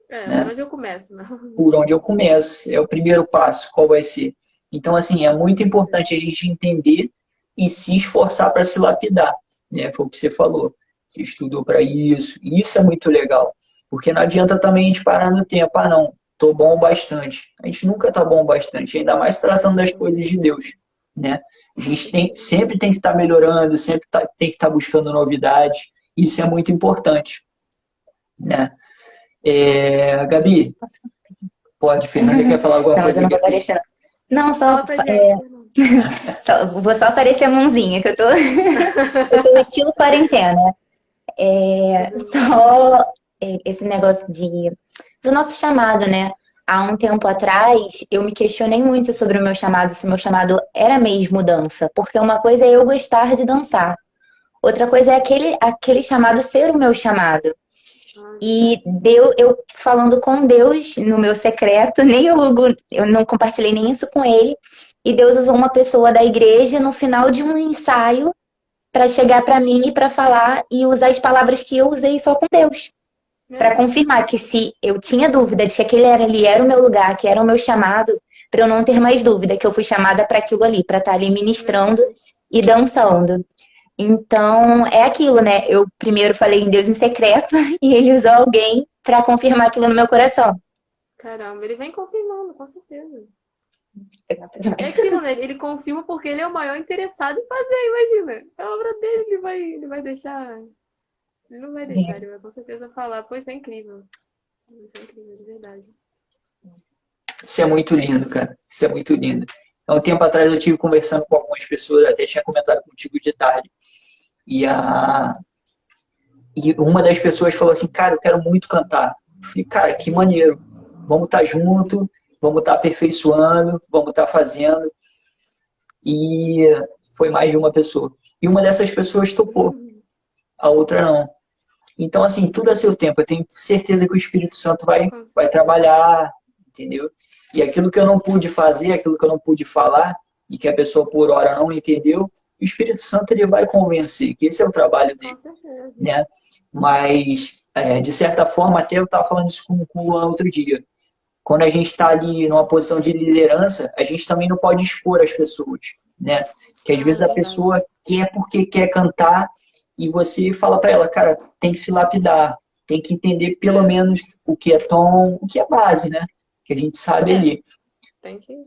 Né? Por onde eu começo? Né? Por onde eu começo. É o primeiro passo. Qual vai ser? Então, assim, é muito importante a gente entender e se esforçar para se lapidar. Né? Foi o que você falou. Você estudou para isso. Isso é muito legal. Porque não adianta também a gente parar no tempo. Ah, não, tô bom o bastante. A gente nunca tá bom o bastante. Ainda mais tratando das coisas de Deus. Né? A gente sempre tem que estar melhorando, sempre tem que estar buscando novidades. Isso é muito importante. Né? Gabi, pode, Fernanda quer falar alguma coisa? Mas eu não vou aparecer. Não, vou só aparecer a mãozinha, que eu tô no estilo quarentena. Esse negócio do nosso chamado, né? Há um tempo atrás, eu me questionei muito sobre o meu chamado, se meu chamado era mesmo dança. Porque uma coisa é eu gostar de dançar. Outra coisa é aquele chamado ser o meu chamado. E eu falando com Deus no meu secreto, eu não compartilhei nem isso com ele. E Deus usou uma pessoa da igreja no final de um ensaio para chegar para mim e para falar e usar as palavras que eu usei só com Deus. Para confirmar que se eu tinha dúvida de que aquele ali era o meu lugar, que era o meu chamado, para eu não ter mais dúvida que eu fui chamada para aquilo ali, para estar ali ministrando e dançando. Então, é aquilo, né? Eu primeiro falei em Deus em secreto e ele usou alguém para confirmar aquilo no meu coração. Caramba, ele vem confirmando, com certeza. É aquilo, né? Ele confirma porque ele é o maior interessado em fazer, imagina. É a obra dele, ele vai deixar. Ele não vai deixar, ele vai com certeza falar. Pô, isso é incrível. Isso é incrível, de verdade. Isso é muito lindo, cara. Isso é muito lindo. Há um tempo atrás eu estive conversando com algumas pessoas, até tinha comentado contigo de tarde. E uma das pessoas falou assim, cara, eu quero muito cantar. Eu falei, cara, que maneiro. Vamos estar junto, vamos estar aperfeiçoando, vamos estar fazendo. E foi mais de uma pessoa. E uma dessas pessoas topou, a outra não. Então, assim, tudo a seu tempo. Eu tenho certeza que o Espírito Santo vai trabalhar, entendeu? E aquilo que eu não pude fazer, aquilo que eu não pude falar, e que a pessoa por hora não entendeu, o Espírito Santo ele vai convencer, que esse é o trabalho dele, né? Mas, de certa forma, até eu estava falando isso com o Luan outro dia. Quando a gente está ali numa posição de liderança, a gente também não pode expor as pessoas, né? Que às vezes a pessoa quer porque quer cantar e você fala para ela, cara, tem que se lapidar, tem que entender pelo menos o que é tom, o que é base, né? Que a gente sabe ali.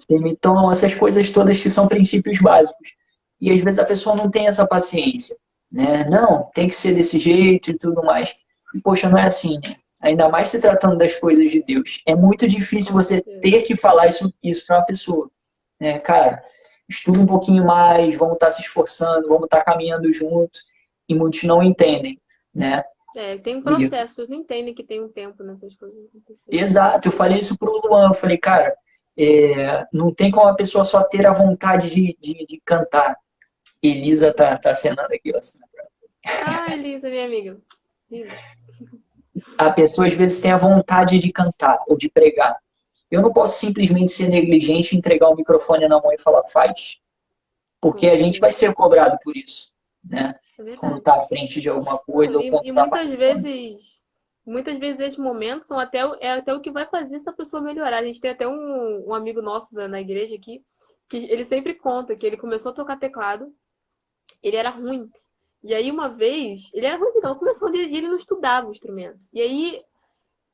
Semitom, essas coisas todas que são princípios básicos. E às vezes a pessoa não tem essa paciência, né? Não, tem que ser desse jeito e tudo mais. E, poxa, não é assim, né? Ainda mais se tratando das coisas de Deus. É muito difícil você ter que falar isso para uma pessoa, né? Cara, estuda um pouquinho mais, vamos estar se esforçando, vamos estar caminhando junto. E muitos não entendem, né? Tem um processo, eles não entendem que tem um tempo nessas coisas acontecerem. Exato, eu falei isso pro Luan, eu falei, cara, não tem como a pessoa só ter a vontade de cantar. Elisa tá acenando aqui, ó. Ah, Elisa, minha amiga. Elisa. A pessoa às vezes tem a vontade de cantar ou de pregar. Eu não posso simplesmente ser negligente, entregar o microfone na mão e falar, faz. Porque a gente vai ser cobrado por isso, né? Quando tá à frente de alguma coisa ou quando tá muitas vezes esses momentos são até o que vai fazer essa pessoa melhorar. A gente tem até um amigo nosso na igreja aqui, que ele sempre conta que ele começou a tocar teclado, ele era ruim. E aí uma vez, ele era ruim, então começou e ele não estudava o instrumento. E aí,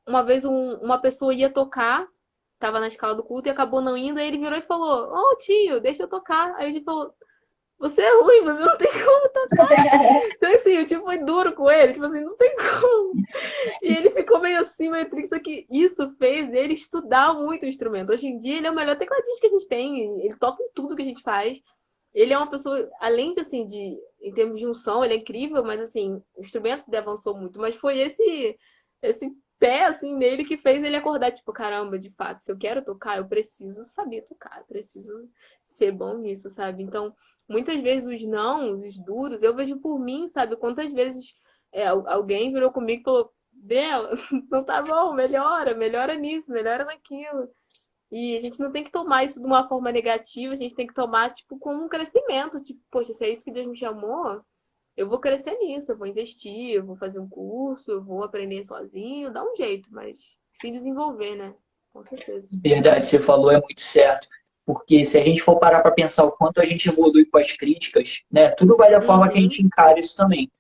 uma vez uma pessoa ia tocar, tava na escala do culto e acabou não indo, aí ele virou e falou, ô tio, deixa eu tocar. Aí ele falou, você é ruim, você não tem como tocar. Então, assim, o tio foi duro com ele, tipo assim, não tem como. E ele ficou meio assim, meio triste, só que isso fez ele estudar muito o instrumento. Hoje em dia, ele é o melhor tecladista que a gente tem, ele toca em tudo que a gente faz. Ele é uma pessoa, além de, assim, em termos de unção, ele é incrível, mas, assim, o instrumento dele avançou muito. Mas foi esse pé, assim, nele que fez ele acordar, tipo, caramba, de fato, se eu quero tocar, eu preciso saber tocar, eu preciso ser bom nisso, sabe? Então, muitas vezes os não, os duros, eu vejo por mim, sabe? Quantas vezes alguém virou comigo e falou, Bela, não tá bom, melhora nisso, melhora naquilo. E a gente não tem que tomar isso de uma forma negativa, a gente tem que tomar, tipo, como um crescimento. Tipo, poxa, se é isso que Deus me chamou, eu vou crescer nisso, eu vou investir, eu vou fazer um curso, eu vou aprender sozinho, dá um jeito, mas se desenvolver, né? Com certeza. Verdade, você falou, é muito certo. Porque se a gente for parar para pensar o quanto a gente evolui com as críticas, né? Tudo vai da forma que a gente encara isso também.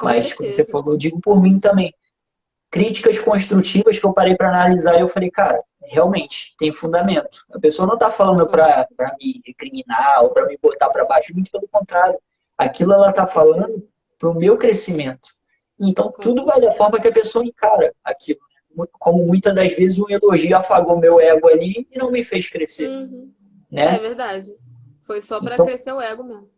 Mas, como você falou, eu digo por mim também. Críticas construtivas que eu parei para analisar e eu falei, cara, realmente, tem fundamento. A pessoa não está falando para me recriminar ou para me botar para baixo, muito pelo contrário. Aquilo ela está falando para o meu crescimento. Então, tudo vai da forma que a pessoa encara aquilo. Como muitas das vezes um elogio afagou meu ego ali e não me fez crescer. Né? É verdade. Foi só para crescer o ego mesmo.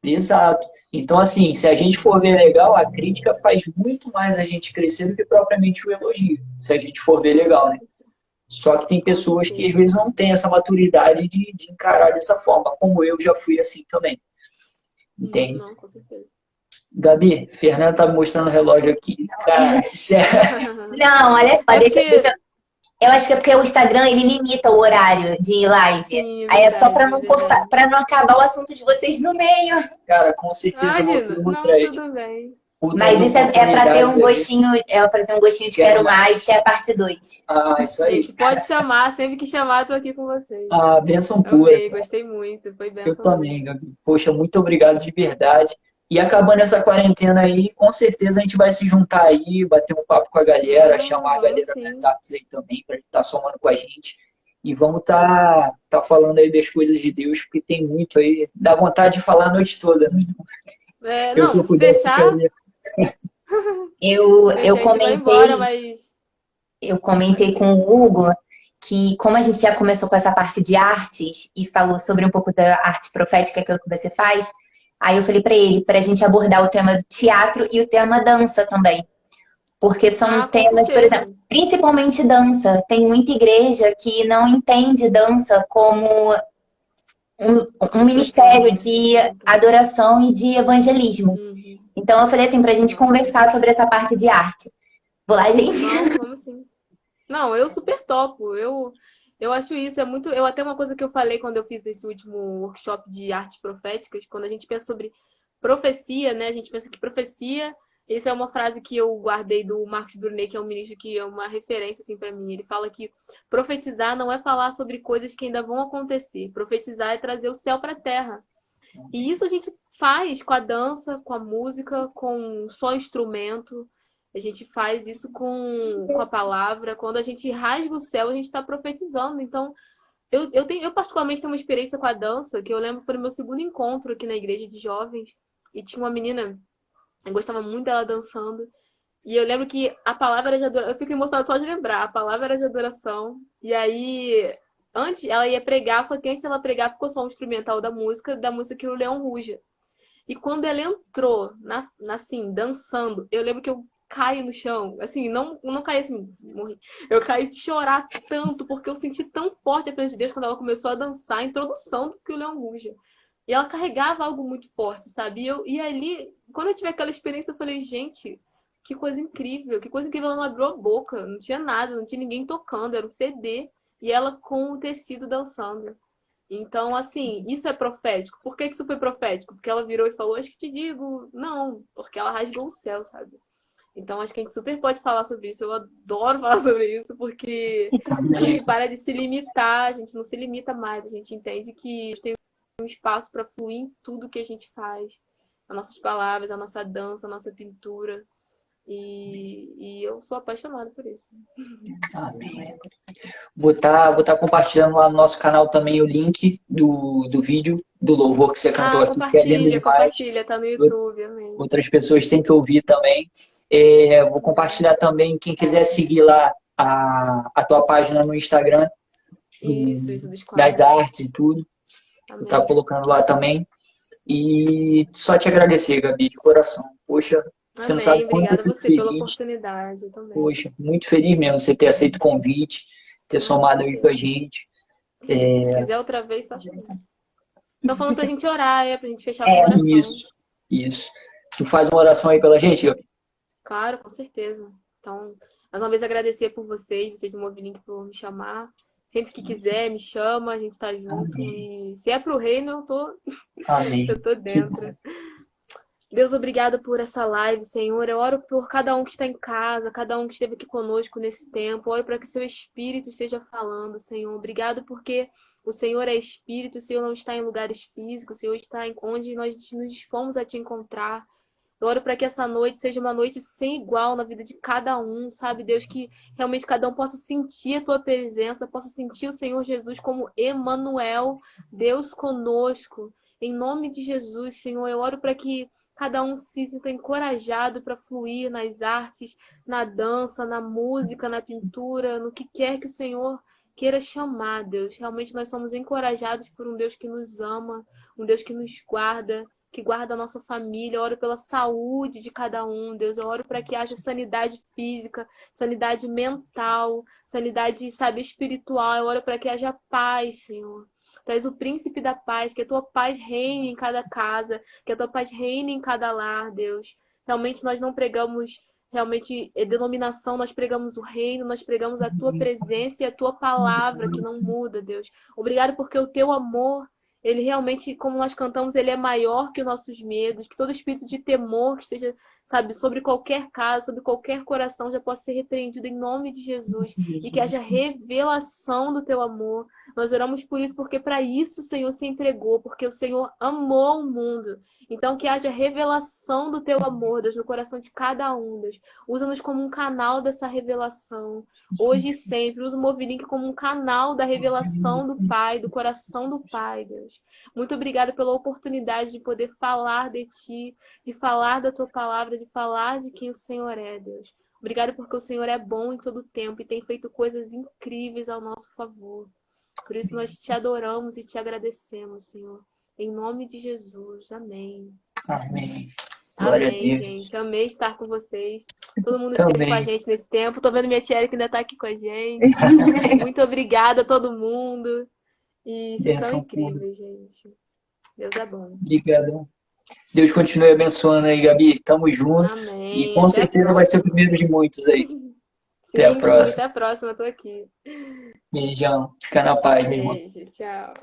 Exato. Então, assim, se a gente for ver legal, a crítica faz muito mais a gente crescer do que propriamente o elogio. Se a gente for ver legal, né? Só que tem pessoas que às vezes não têm essa maturidade de encarar dessa forma, como eu já fui assim também. Entende? Não, com certeza. Gabi, Fernanda tá me mostrando o relógio aqui. Cara, isso é... Não, olha só, deixa Eu acho que é porque o Instagram, ele limita o horário de live. Sim, é Aí é só pra verdade, é não cortar, verdade. para não acabar o assunto de vocês no meio. Cara, com certeza Imagina. Não, tudo bem. outras Mas isso é para ter oportunidades um aí. gostinho, é para ter um gostinho de Quero quero mais, mais. que é a parte 2. Ah, isso A aí. gente pode chamar, sempre que chamar, eu tô aqui com vocês. Ah, bênção pura. Amei, gostei muito. Foi Eu bênção também, mesmo. Gabi. Poxa, muito obrigado de verdade. E acabando essa quarentena aí, com certeza a gente vai se juntar aí, bater um papo com a galera, Não, chamar a vamos galera das sim. artes aí também, para estar somando com a gente. E vamos tá falando aí das coisas de Deus, porque tem muito aí. Dá vontade de falar a noite toda, né? É, Eu, se não, eu se pudesse, deixar, ficaria. Eu, se eu deixar a gente vai embora, comentei, mas eu pode comentei com falar. o Hugo que como a gente já começou com essa parte de artes e falou sobre um pouco da arte profética que é o que você faz, aí eu falei pra ele, pra gente abordar o tema do teatro e o tema dança também. Porque são Ah, com temas, por exemplo, certeza. principalmente dança. Tem muita igreja que não entende dança como um ministério Profissão, de então. adoração e de evangelismo. Uhum. Então eu falei assim, pra gente Não, conversar sobre essa parte de arte. Vou lá, gente. não, vamos sim. Não, eu super topo. Eu acho isso, é muito. Eu até uma coisa que eu falei quando eu fiz esse último workshop de artes proféticas, quando a gente pensa sobre profecia, né? A gente pensa que profecia. Essa é uma frase que eu guardei do Marcos Brunet, que é um ministro que é uma referência assim para mim. Ele fala que profetizar não é falar sobre coisas que ainda vão acontecer. Profetizar é trazer o céu para a terra. E isso a gente faz com a dança, com a música, com só instrumento. A gente faz isso com a palavra. Quando a gente rasga o céu, a gente está profetizando. Então, eu particularmente tenho uma experiência com a dança, que eu lembro foi no meu segundo encontro aqui na igreja de jovens. E tinha uma menina, eu gostava muito dela dançando. E eu lembro que a palavra era de adoração. Eu fico emocionada só de lembrar. A palavra era de adoração. E aí, antes, ela ia pregar, só que antes dela pregar, ficou só um instrumental da música que o Leão Ruja. E quando ela entrou, assim, dançando, eu lembro que eu caí no chão. Assim, não caí assim, morri. Eu caí de chorar tanto, porque eu senti tão forte a presença de Deus quando ela começou a dançar a introdução do que o Leão Ruja. E ela carregava algo muito forte, sabe? E ali, quando eu tive aquela experiência, eu falei, gente, que coisa incrível, ela não abriu a boca, não tinha nada, não tinha ninguém tocando, era um CD, e ela com o tecido dançando. Então, assim, isso é profético. Por que isso foi profético? Porque ela virou e falou, acho que te digo, não, porque ela rasgou o céu, sabe? Então, acho que a gente super pode falar sobre isso. Eu adoro falar sobre isso, porque a gente para de se limitar, a gente não se limita mais, a gente entende que tem um espaço para fluir em tudo que a gente faz. As nossas palavras, a nossa dança, a nossa pintura. E eu sou apaixonada por isso. Amém. Vou tá compartilhando lá no nosso canal também o link do vídeo, do louvor que você cantou Ah, aqui, que é lindo compartilha, demais. compartilha, tá no YouTube, amém. Outras pessoas têm que ouvir também. Vou compartilhar também, quem quiser seguir lá a tua página no Instagram, Isso dos das quadros. artes e tudo. Vou estar Amém. colocando lá também. E só te agradecer, Gabi, de coração. Poxa, você não sabe Amém. quanto eu Obrigada a fico você pela feliz. oportunidade também. Poxa, muito feliz mesmo você ter aceito o convite, ter Ah, somado aí com a certeza. gente. Se quiser outra vez, só chamar. Estão falando pra gente orar, pra gente fechar com oração. Isso, isso. Tu faz uma oração aí pela gente, Gabi? Claro, com certeza. Então, mais uma vez agradecer por vocês do Movilink por me chamar. Sempre que quiser, me chama, a gente tá junto. Amém. E se é pro reino, eu Amém. tô Que bom. dentro. Deus, obrigado por essa live, Senhor. Eu oro por cada um que está em casa, cada um que esteve aqui conosco nesse tempo. Eu oro para que seu Espírito esteja falando, Senhor. Obrigado porque o Senhor é Espírito, o Senhor não está em lugares físicos, o Senhor está onde nós nos dispomos a te encontrar. Eu oro para que essa noite seja uma noite sem igual na vida de cada um, sabe, Deus, que realmente cada um possa sentir a tua presença, possa sentir o Senhor Jesus como Emanuel, Deus conosco. Em nome de Jesus, Senhor, eu oro para que cada um se sinta encorajado para fluir nas artes, na dança, na música, na pintura, no que quer que o Senhor queira chamar, Deus. Realmente nós somos encorajados por um Deus que nos ama, um Deus que nos guarda, que guarda a nossa família. Eu oro pela saúde de cada um, Deus. Eu oro para que haja sanidade física, sanidade mental, sanidade, sabe, espiritual. Eu oro para que haja paz, Senhor. Tu és o príncipe da paz, que a tua paz reine em cada casa, que a tua paz reine em cada lar, Deus. Realmente nós não pregamos realmente denominação, nós pregamos o reino, nós pregamos a tua presença e a tua palavra que não muda, Deus. Obrigado porque o teu amor, ele realmente, como nós cantamos, ele é maior que os nossos medos, que todo espírito de temor que esteja, sabe, sobre qualquer casa, sobre qualquer coração já possa ser repreendido em nome de Jesus e que haja revelação do teu amor. Nós oramos por isso porque para isso o Senhor se entregou, porque o Senhor amou o mundo. Então que haja revelação do teu amor, Deus, no coração de cada um, Deus. Usa-nos como um canal dessa revelação, hoje e sempre. Usa o Movilink como um canal da revelação do Pai, do coração do Pai, Deus. Muito obrigada pela oportunidade de poder falar de Ti, de falar da Tua palavra, de falar de quem o Senhor é, Deus. Obrigada porque o Senhor é bom em todo tempo e tem feito coisas incríveis ao nosso favor. Por isso nós te adoramos e te agradecemos, Senhor. Em nome de Jesus. Amém. Amém. Glória Amém, a Deus. gente. Amei estar com vocês. Todo mundo esteve Também. com a gente nesse tempo. Tô vendo minha tia Erika ainda tá aqui com a gente. Muito obrigada a todo mundo. E vocês são Benção incríveis, gente. Deus é bom. Obrigado. Deus continue abençoando aí, Gabi. Tamo junto. Amém. E com Até a certeza vai ser o primeiro de muitos aí. Até a Sim, próxima. até a próxima. Tô aqui. Beijão. Fica na paz, meu irmão. Beijo. Tchau.